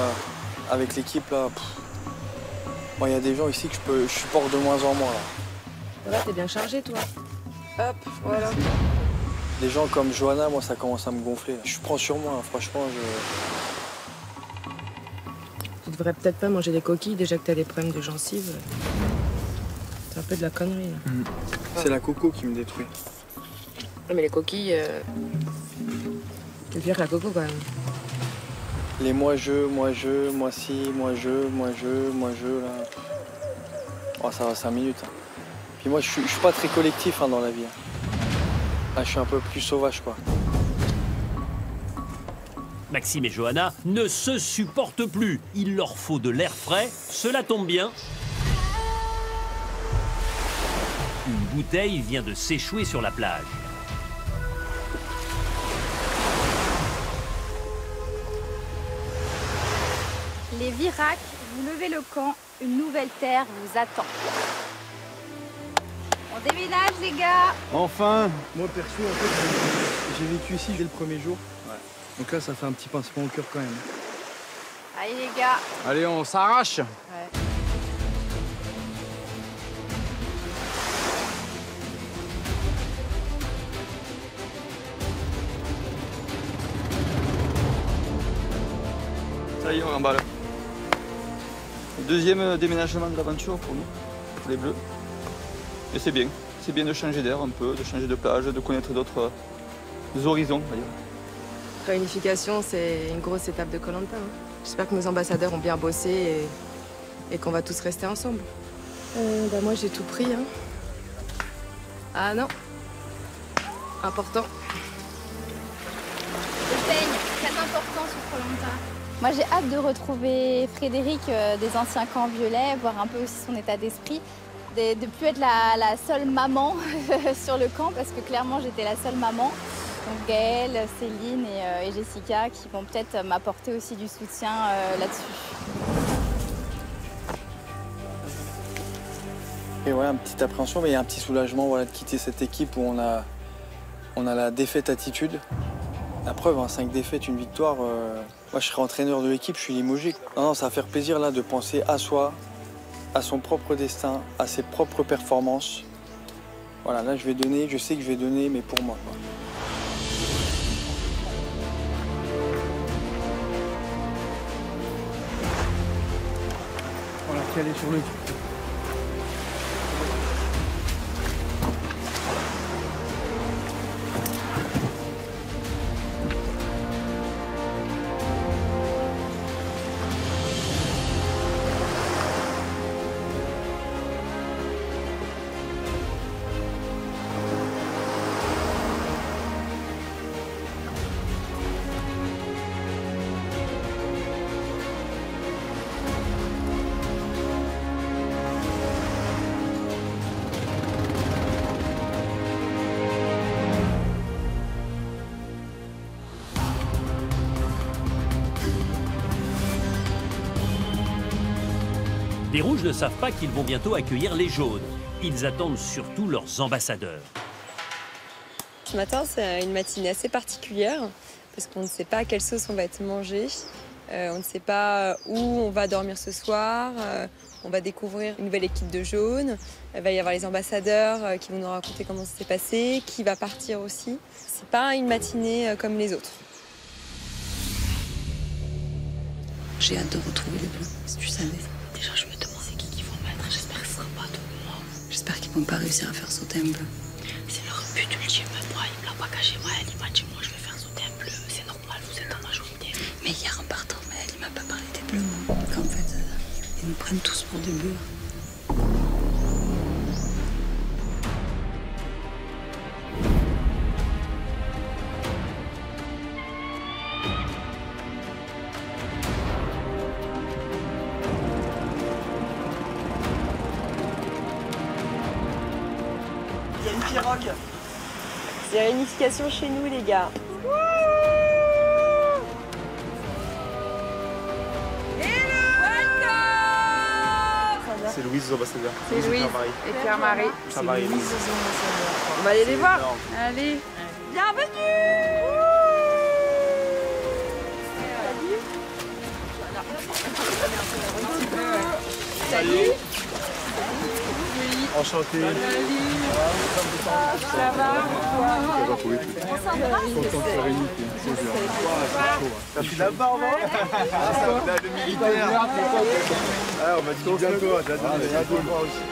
avec l'équipe. Là. Moi, il y a des gens ici que je supporte de moins en moins. Là. Voilà, t'es bien chargé, toi. Hop, voilà. Des gens comme Johanna, moi, ça commence à me gonfler. Là. Je prends sur moi, hein. Franchement, Tu devrais peut-être pas manger des coquilles, déjà que t'as des problèmes de gencives. C'est un peu de la connerie, là. C'est la coco qui me détruit. Mais les coquilles... C'est pire que la coco, quand même. Les moi si, moi je, là. Oh, ça va 5 minutes. Hein. Puis moi, je suis pas très collectif hein, dans la vie. Là, je suis un peu plus sauvage, quoi. Maxime et Johanna ne se supportent plus. Il leur faut de l'air frais. Cela tombe bien. Une bouteille vient de s'échouer sur la plage. Les Virac, vous levez le camp, une nouvelle terre vous attend. On déménage les gars. Enfin. Moi perso, en fait, j'ai vécu ici dès le premier jour. Ouais. Donc là, ça fait un petit pincement au cœur quand même. Allez les gars. Allez, on s'arrache. Ouais. Ça y est, on emballe. Deuxième déménagement de l'aventure pour nous, pour les Bleus. Et c'est bien de changer d'air un peu, de changer de plage, de connaître d'autres horizons, on va dire. Réunification, c'est une grosse étape de Koh-Lanta. Hein. J'espère que nos ambassadeurs ont bien bossé et qu'on va tous rester ensemble. Moi, j'ai tout pris. Hein. Ah non. Important. Le peigne, très important sur Koh-Lanta. Moi, j'ai hâte de retrouver Frédéric des anciens camps violets, voir un peu aussi son état d'esprit, de ne plus être la seule maman sur le camp, parce que clairement, j'étais la seule maman. Donc Gaëlle, Céline et Jessica qui vont peut-être m'apporter aussi du soutien là-dessus. Et voilà, une petite appréhension, mais il y a un petit soulagement voilà, de quitter cette équipe où on a la défaite attitude. La preuve, hein, 5 défaites, une victoire. Moi, je serai entraîneur de l'équipe, je suis limogé. Non, ça va faire plaisir là de penser à soi, à son propre destin, à ses propres performances. Voilà, là, je vais donner, je sais que je vais donner, mais pour moi. Quoi. Voilà, calé sur le cul. Les Rouges ne savent pas qu'ils vont bientôt accueillir les Jaunes. Ils attendent surtout leurs ambassadeurs. Ce matin, c'est une matinée assez particulière parce qu'on ne sait pas à quelle sauce on va être mangé. On ne sait pas où on va dormir ce soir. On va découvrir une nouvelle équipe de jaunes. Il va y avoir les ambassadeurs qui vont nous raconter comment ça s'est passé, qui va partir aussi. C'est pas une matinée comme les autres. J'ai hâte de retrouver les Bleus, si tu savais. Déjà, je me demande c'est qui vont mettre. J'espère que ce sera pas de moi. J'espère qu'ils vont pas réussir à faire sauter un bleu. C'est leur but ultime. Moi, il me l'a pas caché. Moi, il m'a dit, moi, je vais faire sauter un bleu. C'est normal, vous êtes en majorité. Mais hier, en partant, il m'a pas parlé des bleus, moi. Qu'en fait, ils nous prennent tous pour des bleus. C'est réunification chez nous, les gars. C'est Louise aux ambassadeurs. C'est Louise et Pierre-Marie. C'est Louise aux ambassadeurs. On va aller les voir. Allez. Bienvenue. Salut. Enchanté. Ça va? T'as pris la barbe, hein? Le militaire. On m'a dit bientôt, j'adore moi aussi.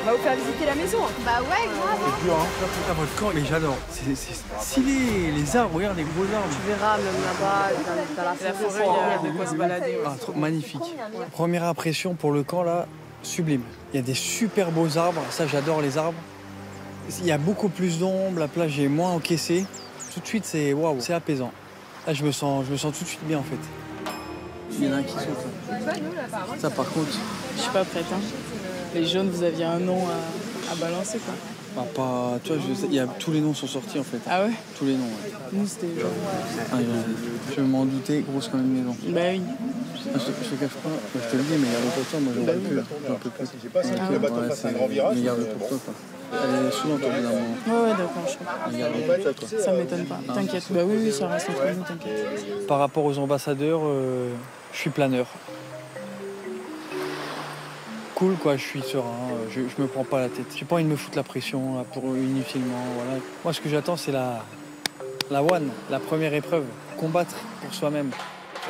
On va vous faire visiter la maison. Bah ouais, grave. C'est dur, hein? Votre camp, mais j'adore. C'est stylé, les arbres, regarde les gros arbres. Tu verras, même là-bas, dans la forêt, il y a de quoi se balader. Magnifique. Première impression pour le camp, là, sublime. Il y a des super beaux arbres, ça j'adore les arbres. Il y a beaucoup plus d'ombre, la plage est moins encaissée. Tout de suite, c'est waouh, c'est apaisant. Là, je me sens tout de suite bien en fait. Il y en a un qui saute. Ça par contre. Je suis pas prête. Hein. Les jaunes, vous aviez un nom à balancer quoi. Bah, pas, tu vois, tous les noms sont sortis en fait. Ah ouais? Tous les noms, ouais. Nous, c'était... je m'en doutais, grosse comme une maison. Bah oui. Je te cache pas, je te le dis, mais garde pour toi, moi j'en peux plus. J'en peux plus. J'ai pas senti que le bateau fasse un grand virage. Mais garde pour toi, quoi. Elle est souvent tombée d'un moment. Ouais, d'accord, je comprends. Ça m'étonne pas, t'inquiète. Bah oui, ça reste entre nous, t'inquiète. Par rapport aux ambassadeurs, je suis planeur. Cool quoi, je suis serein, je me prends pas la tête. J'ai pas envie de me foutre la pression là, pour inutilement. Voilà. Moi ce que j'attends c'est la one, la première épreuve, combattre pour soi-même.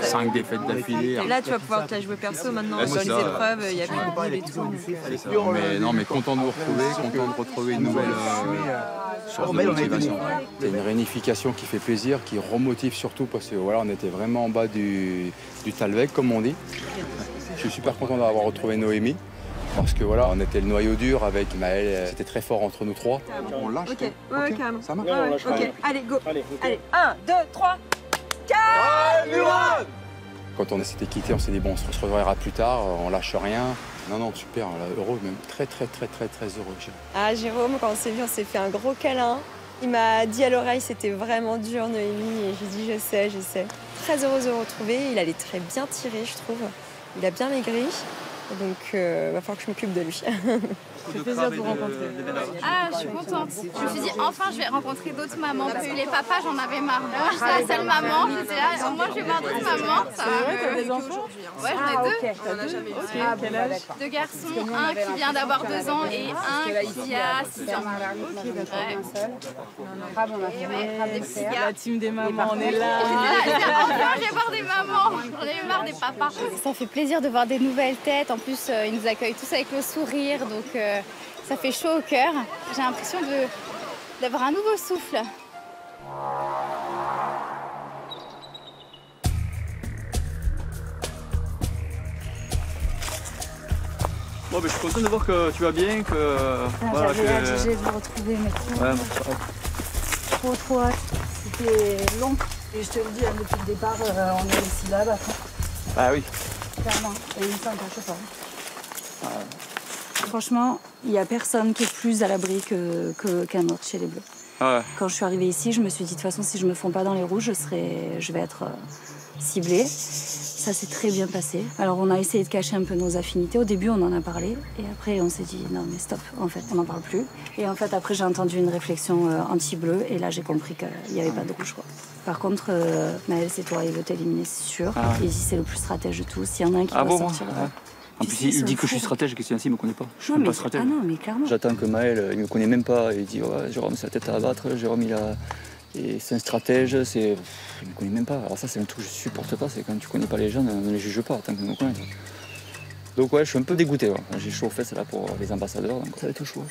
5 défaites d'affilée. Là tu vas pouvoir te la jouer perso maintenant, dans les épreuves, il y a plus de boules et tout. Mais content de vous retrouver, content de retrouver une nouvelle source de motivation. C'est une réunification qui fait plaisir, qui remotive surtout parce que voilà, on était vraiment en bas du Talweg comme on dit. Je suis super content d'avoir retrouvé Noémie. Parce que voilà, on était le noyau dur avec Maëlle, c'était très fort entre nous trois. On lâche. Ok, ouais, calme. Ça marche. Ok, allez, go. Allez, 1, 2, 3, 4. Quand on s'était quitté, on s'est dit bon, on se retrouvera plus tard, on lâche rien. Non, super, heureux, même très heureux. Ah, Jérôme, quand on s'est vu, on s'est fait un gros câlin. Il m'a dit à l'oreille, c'était vraiment dur, Noémie, et j'ai dit, je sais. Très heureuse de le retrouver, il allait très bien tirer, je trouve. Il a bien maigri. Donc, va falloir que je m'occupe de lui. Ça fait plaisir de vous rencontrer. Ah, je suis contente. Je me suis dit, enfin, je vais rencontrer d'autres mamans. Parce que les papas, j'en avais marre. Moi, j'étais la seule maman. J'étais là, moi, je vais voir d'autres mamans. C'est vrai, t'as des enfants? Ouais, j'en ai deux. On en a jamais vu. Quel âge? Deux garçons, un qui vient d'avoir 2 ans et un qui a 6 ans. Ok, d'accord. Des petits gars. La team des mamans, on est là. Enfin, je vais voir des mamans. J'en ai marre des papas. Ça fait plaisir de voir des nouvelles têtes. En plus, ils nous accueillent tous avec le sourire. Donc, ça fait chaud au cœur. J'ai l'impression d'avoir un nouveau souffle. Bon, je suis content de voir que tu vas bien, que... Voilà, j'avais hâte de vous retrouver, mais trop hâte. C'était long. Et je te le dis, depuis le départ, on est ici là. Ah oui. Clairement, et ça n'empêche pas. Franchement, il n'y a personne qui est plus à l'abri qu'un autre chez les Bleus. Ouais. Quand je suis arrivée ici, je me suis dit, de toute façon, si je ne me fonds pas dans les rouges, je vais être ciblée. Ça s'est très bien passé. Alors, on a essayé de cacher un peu nos affinités. Au début, on en a parlé. Et après, on s'est dit, non, mais stop, en fait, on n'en parle plus. Et en fait, après, j'ai entendu une réflexion anti-bleu. Et là, j'ai compris qu'il n'y avait pas de rouge, quoi. Par contre, Maëlle, c'est toi, il veut t'éliminer, c'est sûr. Ah. Il dit c'est le plus stratège de tous. S'il y en a un qui doit sortir... En plus, il dit que je suis stratège, qu'est-ce qu'il ne me connaît pas. Je suis pas stratège. Ah non, mais clairement. J'attends que Maëlle, il ne me connaît même pas. Il dit, ouais, Jérôme, c'est la tête à abattre. Jérôme, c'est un stratège. Il ne me connaît même pas. Alors ça, c'est un truc que je ne supporte pas. C'est quand tu ne connais pas les gens, ne les juge pas tant qu'ils me connaissent. Donc ouais, je suis un peu dégoûté. Ouais. J'ai chaud aux fesses là pour les ambassadeurs, donc ça va être chaud.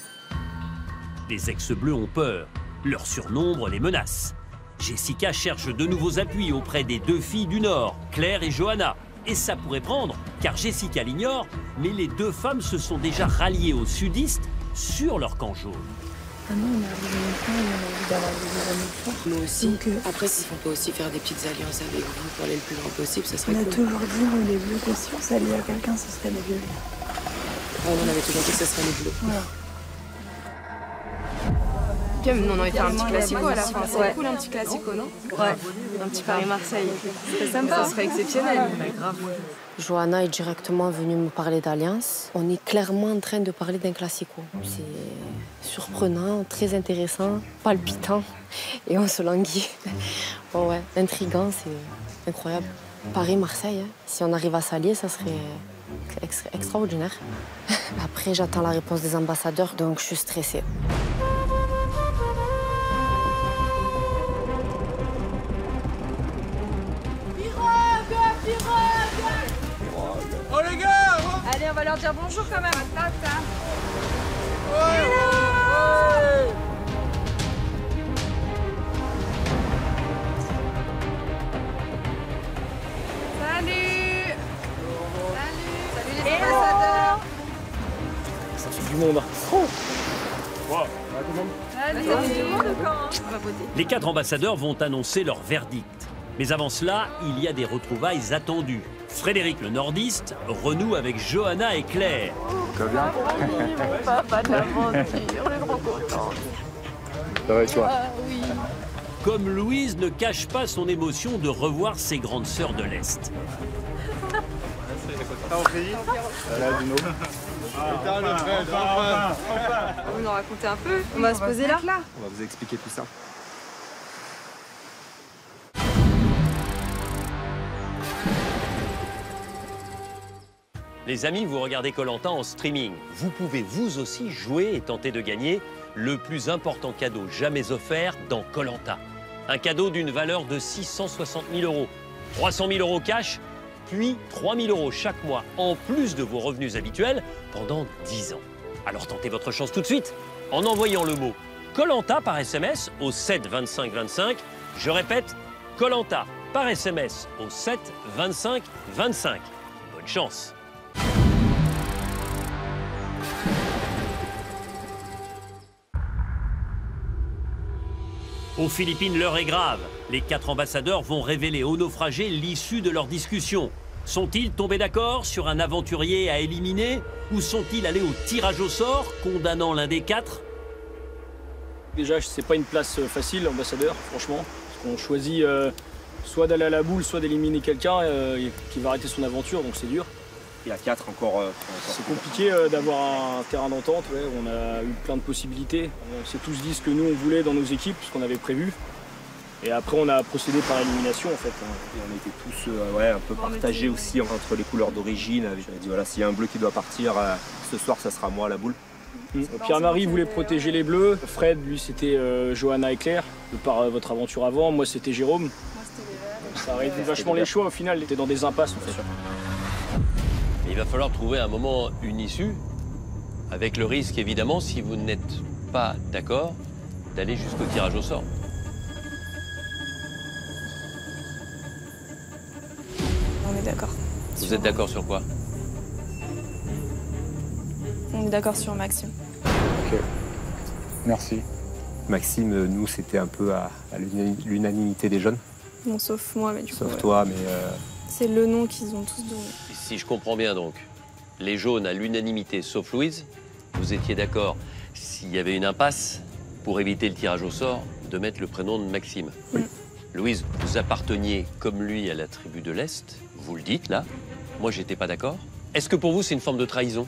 Les ex-bleus ont peur. Leur surnombre les menace. Jessica cherche de nouveaux appuis auprès des 2 filles du Nord, Claire et Johanna. Et ça pourrait prendre, car Jessica l'ignore, mais les 2 femmes se sont déjà ralliées aux sudistes sur leur camp jaune. Ah non, on est arrivé maintenant, on a envie d'avoir des amis forts. Nous aussi. Donc, après, si on peut aussi faire des petites alliances avec vous pour aller le plus loin possible, ça serait cool. On a toujours dit, nous, les Bleus, que si on s'allie à quelqu'un, ce serait les Bleus. On avait toujours dit que ce serait les Bleus. Voilà. Puis nous, on avait fait un petit classico à la fin. C'est cool, un petit classico, non? Ouais. Un petit Paris-Marseille. C'est sympa. Ça serait exceptionnel. Grave. Johanna est directement venue me parler d'alliance. On est clairement en train de parler d'un classico. C'est surprenant, très intéressant, palpitant. Et on se languit. Oh ouais, intriguant, c'est incroyable. Paris-Marseille, hein. Si on arrive à s'allier, ça serait extraordinaire. Après, j'attends la réponse des ambassadeurs, donc je suis stressée. Oh les gars! Allez, on va leur dire bonjour quand même. Salut! Salut les ambassadeurs! Ça fait du monde. Wow. Salut, tout le monde au camp, hein. On va voter. Les 4 ambassadeurs vont annoncer leur verdict. Mais avant cela, il y a des retrouvailles attendues. Frédéric le nordiste renoue avec Johanna et Claire. Ça va bien? Papa de l'aventure, on est trop contents. Ça va et toi? Oui. Comme Louise ne cache pas son émotion de revoir ses grandes sœurs de l'Est. Vous nous racontez un peu? On va se poser là? On va vous expliquer tout ça. Les amis, vous regardez Koh-Lanta en streaming. Vous pouvez vous aussi jouer et tenter de gagner le plus important cadeau jamais offert dans Koh-Lanta. Un cadeau d'une valeur de 660 000 €. 300 000 € cash, puis 3 000 € chaque mois, en plus de vos revenus habituels, pendant 10 ans. Alors tentez votre chance tout de suite en envoyant le mot Koh-Lanta par SMS au 7 25 25. Je répète, Koh-Lanta par SMS au 7 25 25. Bonne chance! Aux Philippines, l'heure est grave. Les 4 ambassadeurs vont révéler aux naufragés l'issue de leur discussion. Sont-ils tombés d'accord sur un aventurier à éliminer ou sont-ils allés au tirage au sort, condamnant l'un des 4? Déjà, c'est pas une place facile, ambassadeur, franchement. Parce qu'on choisit soit d'aller à la boule, soit d'éliminer quelqu'un qui va arrêter son aventure, donc c'est dur. Il y a 4 encore. C'est compliqué d'avoir un terrain d'entente, ouais. On a eu plein de possibilités. On s'est tous dit ce que nous on voulait dans nos équipes, ce qu'on avait prévu. Et après on a procédé par élimination en fait. Et on était tous un peu partagés aussi entre les couleurs d'origine. J'avais dit voilà, s'il y a un bleu qui doit partir, ce soir ça sera moi à la boule. Pierre-Marie voulait protéger les bleus. Fred, lui, c'était Johanna et Claire, de par votre aventure avant. Moi, c'était Jérôme. Ça réduit vachement les choix. Au final, il était dans des impasses, en fait. Il va falloir trouver un moment, une issue, avec le risque, évidemment, si vous n'êtes pas d'accord, d'aller jusqu'au tirage au sort. On est d'accord. Vous êtes d'accord sur quoi? On est d'accord sur Maxime. Ok. Merci. Maxime, nous, c'était un peu à l'unanimité des jeunes. Bon, sauf moi, mais du coup. Sauf toi, mais... C'est le nom qu'ils ont tous donné. Si je comprends bien, donc, les jaunes à l'unanimité, sauf Louise, vous étiez d'accord, s'il y avait une impasse, pour éviter le tirage au sort, de mettre le prénom de Maxime. Oui. Louise, vous apparteniez, comme lui, à la tribu de l'Est. Vous le dites, là. Moi, j'étais pas d'accord. Est-ce que pour vous, c'est une forme de trahison?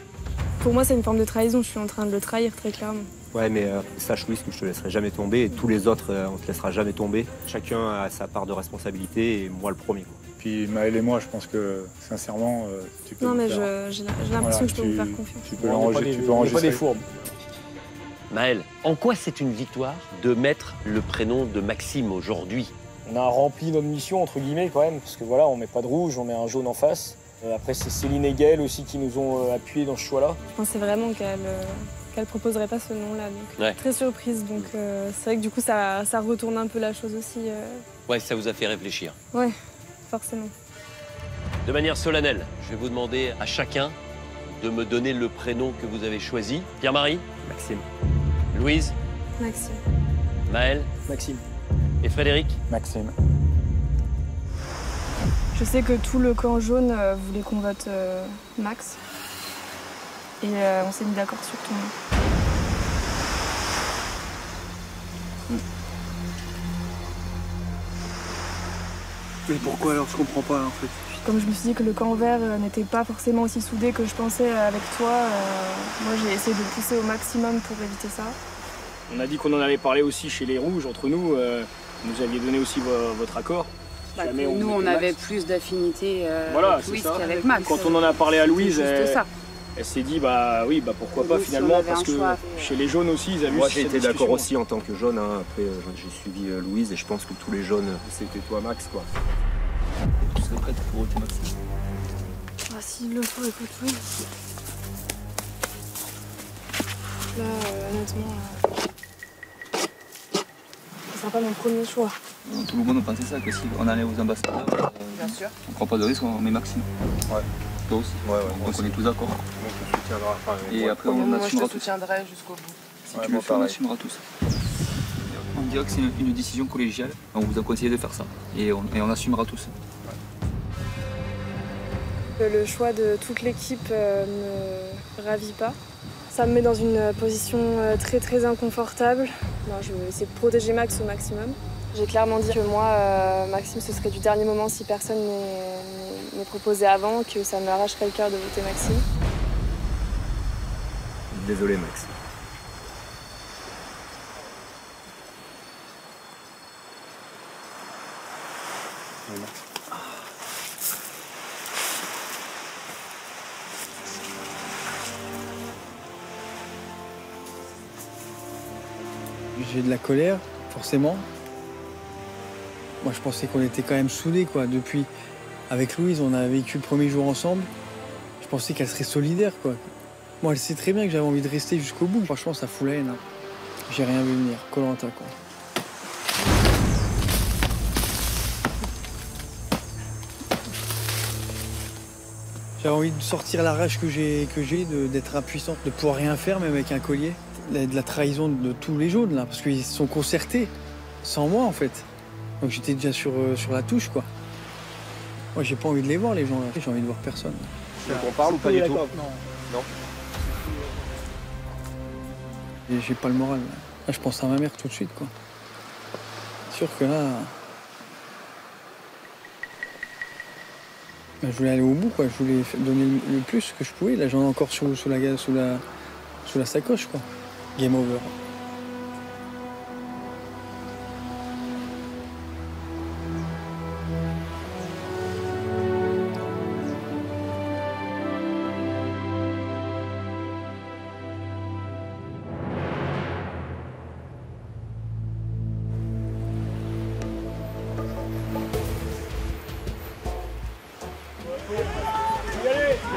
Pour moi, c'est une forme de trahison. Je suis en train de le trahir, très clairement. Ouais, mais sache, Louise, que je te laisserai jamais tomber. Et tous les autres, on te laissera jamais tomber. Chacun a sa part de responsabilité, et moi le premier, quoi. Puis Maël et moi, je pense que, sincèrement, tu peux... Non, mais j'ai l'impression que je peux vous faire confiance. Tu peux enregistrer. Pas des fourbes. Maël, en quoi c'est une victoire de mettre le prénom de Maxime aujourd'hui? On a rempli notre mission, entre guillemets, quand même, parce que voilà, on met pas de rouge, on met un jaune en face. Après, c'est Céline et Gaël aussi qui nous ont appuyés dans ce choix-là. Je pensais vraiment qu'elle proposerait pas ce nom-là, donc Ouais. très surprise. Donc c'est vrai que du coup, ça retourne un peu la chose aussi. Ouais, ça vous a fait réfléchir. Ouais, forcément. De manière solennelle, je vais vous demander à chacun de me donner le prénom que vous avez choisi. Pierre-Marie? Maxime. Louise? Maxime. Maël? Maxime. Et Frédéric? Maxime. Je sais que tout le camp jaune voulait qu'on vote Max. Et on s'est mis d'accord sur ton nom. Mais pourquoi alors? Je comprends pas en fait. Comme je me suis dit que le camp vert n'était pas forcément aussi soudé que je pensais avec toi, moi j'ai essayé de pousser au maximum pour éviter ça. On a dit qu'on en avait parlé aussi chez les Rouges, entre nous. Vous nous aviez donné aussi votre accord. Bah, nous, on avait plus d'affinité voilà, avec Louise qu'avec Max. Quand on en a parlé à Louise, ça. Elle s'est dit, bah oui, bah pourquoi pas finalement, parce que chez les jaunes aussi, ils avaient Moi, j'ai été d'accord aussi en tant que jaune. Hein. Après, j'ai suivi Louise et je pense que tous les jaunes, c'était toi, Max, quoi. Tu serais prête pour ôter Maxime? Ah, s'il le faut, écoute, oui. Là, honnêtement, ce sera pas mon premier choix. Tout le monde pensait ça, que si on allait aux ambassadeurs, bien sûr. On prend pas de risque, on met Maxime. Ouais. Toi aussi. Ouais, donc on est tous d'accord. On te soutiendra. Enfin, et après, on moi, assumera je te soutiendrai jusqu'au bout. Si tu le fais, on assumera tous. On dirait que c'est une décision collégiale. On vous a conseillé de faire ça. Et on assumera tous. Le choix de toute l'équipe me ravit pas. Ça me met dans une position très très inconfortable. Non, je vais essayer de protéger Max au maximum. J'ai clairement dit que moi, Maxime, ce serait du dernier moment si personne m'est proposé avant, que ça me arracherait le cœur de voter Maxime. Désolé, Max. J'ai de la colère, forcément. Moi, je pensais qu'on était quand même soudés, quoi. Depuis, avec Louise, on a vécu le premier jour ensemble. Je pensais qu'elle serait solidaire, quoi. Moi, elle sait très bien que j'avais envie de rester jusqu'au bout. Franchement, ça fout la haine. Hein. J'ai rien vu venir. Koh Lanta, quoi. J'avais envie de sortir la rage que j'ai, d'être impuissant, de pouvoir rien faire, même avec un collier. De la trahison de tous les jaunes, là, parce qu'ils se sont concertés, sans moi, en fait. Donc j'étais déjà sur la touche, quoi. Moi, j'ai pas envie de les voir, les gens, là. J'ai envie de voir personne. Tu veux qu'on parle ou pas du tout? Non. Et j'ai pas le moral, là. Là, je pense à ma mère tout de suite, quoi. C'est sûr que là... Ben, je voulais aller au bout, quoi. Je voulais donner le plus que je pouvais. Là, j'en ai encore sous la sacoche, quoi. Game over.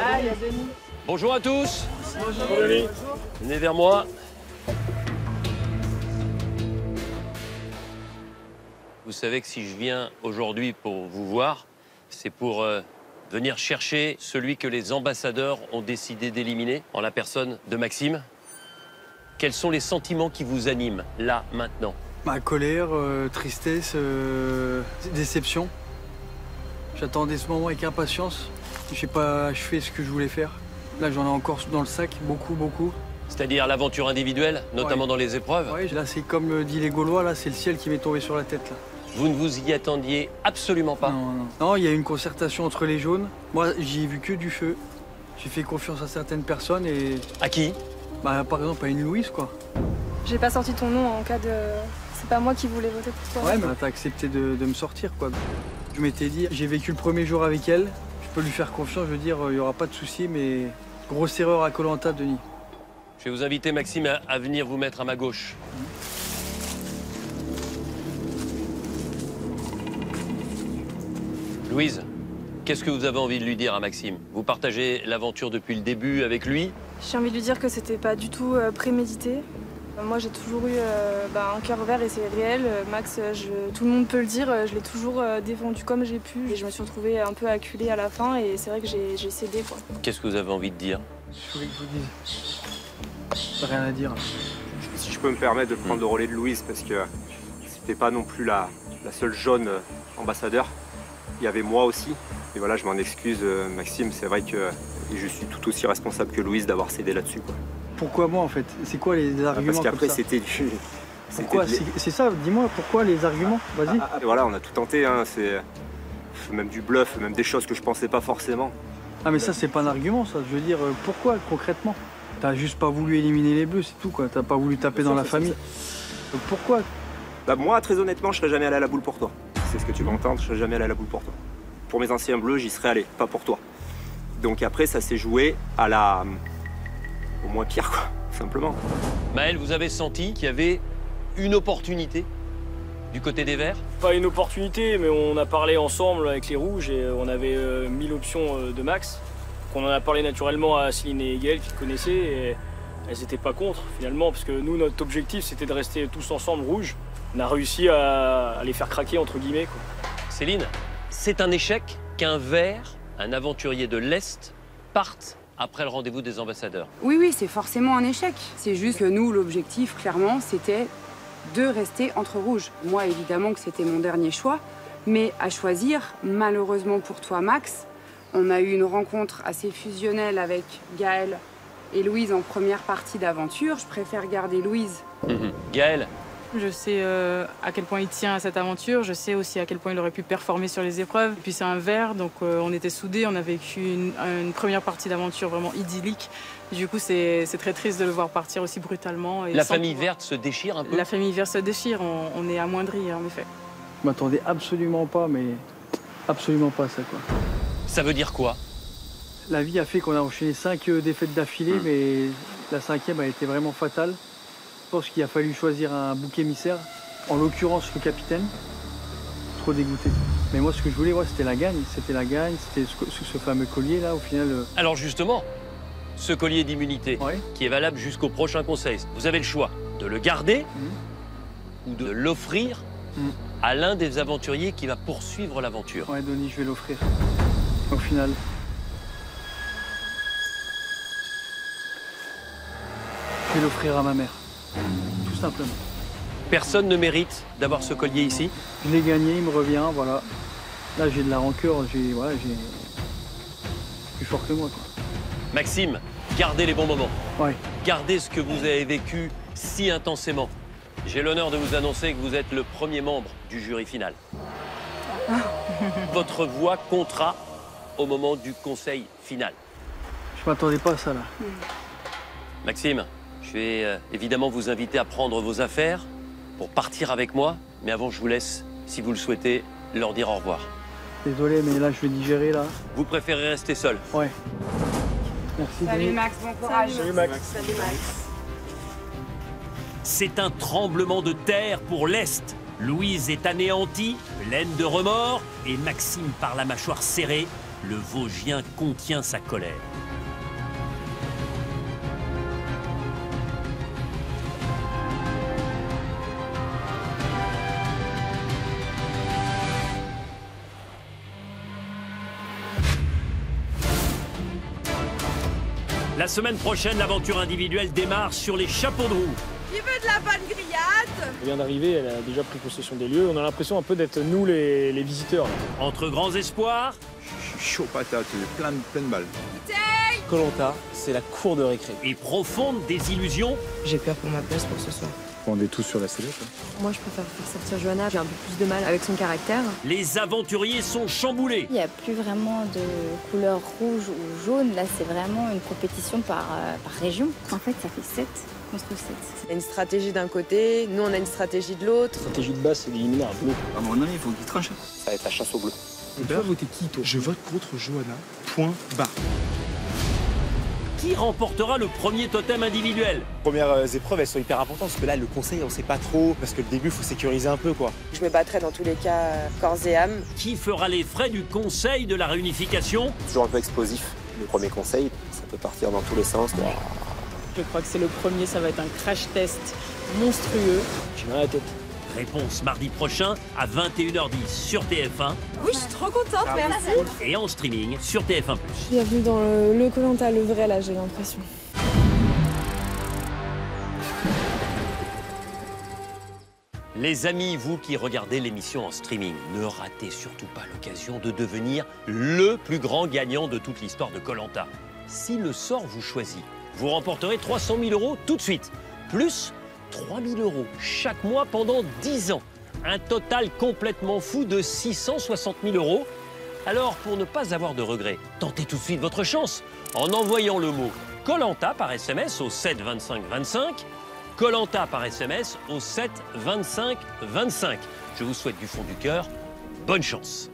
Ah, il y a Denis. Bonjour à tous. Bonjour Denis. Venez vers moi. Vous savez que si je viens aujourd'hui pour vous voir, c'est pour venir chercher celui que les ambassadeurs ont décidé d'éliminer, en la personne de Maxime. Quels sont les sentiments qui vous animent, là, maintenant? Ma colère, tristesse, déception. J'attendais ce moment avec impatience. Je sais pas, je fais ce que je voulais faire. Là, j'en ai encore dans le sac, beaucoup. C'est-à-dire l'aventure individuelle, notamment dans les épreuves? Oui, là, c'est comme dit les Gaulois, là, c'est le ciel qui m'est tombé sur la tête, là. Vous ne vous y attendiez absolument pas? Non, il y a eu une concertation entre les jaunes. Moi, j'y ai vu que du feu. J'ai fait confiance à certaines personnes et... À qui? Bah, par exemple, à une Louise, quoi. J'ai pas sorti ton nom en cas de... C'est pas moi qui voulais voter pour toi. Ouais, mais t'as accepté de me sortir, quoi. Je m'étais dit, j'ai vécu le premier jour avec elle. Je peux lui faire confiance, je veux dire, il n'y aura pas de souci, mais... Grosse erreur à Koh Lanta, Denis. Je vais vous inviter, Maxime, à venir vous mettre à ma gauche. Louise, qu'est-ce que vous avez envie de lui dire à Maxime? Vous partagez l'aventure depuis le début avec lui? J'ai envie de lui dire que c'était pas du tout prémédité. Moi, j'ai toujours eu un cœur vert et c'est réel. Max, tout le monde peut le dire, je l'ai toujours défendu comme j'ai pu. Et je me suis retrouvée un peu acculée à la fin et c'est vrai que j'ai cédé, quoi. Qu'est-ce que vous avez envie de dire? Je voulais que je vous dise. Rien à dire. Si je peux me permettre de prendre le relais de Louise, parce que c'était pas non plus la seule jaune ambassadeur. Il y avait moi aussi. Et voilà, je m'en excuse, Maxime. C'est vrai que je suis tout aussi responsable que Louise d'avoir cédé là-dessus, quoi. Pourquoi moi, en fait? C'est quoi les arguments? Parce qu'après, c'était du... Pourquoi? C'est ça, dis-moi, pourquoi les arguments? Vas-y. Voilà, on a tout tenté, hein. C'est même du bluff, même des choses que je pensais pas forcément. Ah, mais ça, c'est pas un argument, ça. Je veux dire, pourquoi, concrètement? T'as juste pas voulu éliminer les Bleus, c'est tout, quoi. T'as pas voulu taper dans la famille. Pourquoi? Bah moi, très honnêtement, je serais jamais allé à la boule pour toi. C'est ce que tu vas entendre, je serais jamais allé à la boule pour toi. Pour mes anciens bleus, j'y serais allé, pas pour toi. Donc après, ça s'est joué à la... au moins pire, quoi, simplement. Maël, vous avez senti qu'il y avait une opportunité du côté des Verts? Pas une opportunité, mais on a parlé ensemble avec les Rouges et on avait mis l'option de Max. On en a parlé naturellement à Céline et Gaël qui le connaissaient et elles n'étaient pas contre finalement, parce que nous, notre objectif, c'était de rester tous ensemble rouges. On a réussi à les faire craquer, entre guillemets, quoi. Céline, c'est un échec qu'un Vert, un aventurier de l'Est, parte après le rendez-vous des ambassadeurs. Oui, c'est forcément un échec. C'est juste que nous, l'objectif, clairement, c'était de rester entre rouges. Moi, évidemment que c'était mon dernier choix, mais à choisir, malheureusement pour toi, Max, on a eu une rencontre assez fusionnelle avec Gaël et Louise en première partie d'aventure. Je préfère garder Louise. Gaël? Je sais à quel point il tient à cette aventure, je sais aussi à quel point il aurait pu performer sur les épreuves. Et puis c'est un Vert, donc on était soudés, on a vécu une première partie d'aventure vraiment idyllique. Du coup, c'est très triste de le voir partir aussi brutalement. Et la famille verte se déchire un peu? La famille verte se déchire, on est amoindris en effet. Je m'attendais absolument pas, mais absolument pas à ça, quoi. Ça veut dire quoi? La vie a fait qu'on a enchaîné 5 défaites d'affilée, mais la 5e a été vraiment fatale. Je pense qu'il a fallu choisir un bouc émissaire, en l'occurrence le capitaine. Trop dégoûté. Mais moi, ce que je voulais, c'était la gagne. C'était la gagne, c'était ce fameux collier là, au final. Alors justement, ce collier d'immunité, qui est valable jusqu'au prochain conseil, vous avez le choix de le garder ou de l'offrir à l'un des aventuriers qui va poursuivre l'aventure. Ouais, Denis, je vais l'offrir. Au final. Je vais l'offrir à ma mère. Tout simplement. Personne ne mérite d'avoir ce collier ici? Je l'ai gagné, il me revient, voilà. Là, j'ai de la rancœur, j'ai plus fort que moi, quoi. Maxime, gardez les bons moments. Ouais. Gardez ce que vous avez vécu si intensément. J'ai l'honneur de vous annoncer que vous êtes le premier membre du jury final. Votre voix comptera au moment du conseil final. Je m'attendais pas à ça, là. Maxime, je vais évidemment vous inviter à prendre vos affaires pour partir avec moi. Mais avant, je vous laisse, si vous le souhaitez, leur dire au revoir. Désolé, mais là, je vais digérer, là. Vous préférez rester seul? Ouais. Merci, Salut Denis. Max, bon courage. Salut Max. Salut Max. C'est un tremblement de terre pour l'Est. Louise est anéantie, pleine de remords, et Maxime, par la mâchoire serrée, le Vosgien contient sa colère. La semaine prochaine, l'aventure individuelle démarre sur les chapeaux de roue. Qui veut de la bonne grillade? Elle vient d'arriver, elle a déjà pris possession des lieux. On a l'impression un peu d'être nous les visiteurs. Entre grands espoirs, Je suis chaud patate, plein de balles. Koh-Lanta, c'est la cour de récré. Et profonde désillusion. J'ai peur pour ma place pour ce soir. On est tous sur la sellette. Moi, je préfère faire sortir Johanna. J'ai un peu plus de mal avec son caractère. Les aventuriers sont chamboulés. Il n'y a plus vraiment de couleur rouge ou jaune. Là, c'est vraiment une compétition par région. En fait, ça fait 7 contre 7. Il y a une stratégie d'un côté, nous on a une stratégie de l'autre. La stratégie de base, c'est d'éliminer un bleu. À mon avis, il faut qu'il tranche. Ça va être la chasse au bleu. Tu vas voter qui, toi? Je vote contre Johanna. Point barre. Qui remportera le premier totem individuel? Premières épreuves, elles sont hyper importantes parce que là, le conseil, on sait pas trop. Parce que le début, il faut sécuriser un peu, quoi. Je me battrai dans tous les cas corps et âme. Qui fera les frais du conseil de la réunification? Toujours un peu explosif. Le premier conseil, ça peut partir dans tous les sens. Je crois que c'est le premier, ça va être un crash test monstrueux. J'ai mal à la tête. Réponse mardi prochain à 21h10 sur TF1. Oui, je suis trop contente, merci. Et en streaming sur TF1+. Bienvenue dans le Koh-Lanta, le vrai là, j'ai l'impression. Les amis, vous qui regardez l'émission en streaming, ne ratez surtout pas l'occasion de devenir le plus grand gagnant de toute l'histoire de Koh-Lanta. Si le sort vous choisit, vous remporterez 300 000 € tout de suite, plus 3 000 € chaque mois pendant 10 ans. Un total complètement fou de 660 000 €. Alors, pour ne pas avoir de regrets, tentez tout de suite votre chance en envoyant le mot Koh-Lanta par SMS au 7 25 25 Koh-Lanta par SMS au 7 25 25. Je vous souhaite du fond du cœur, bonne chance.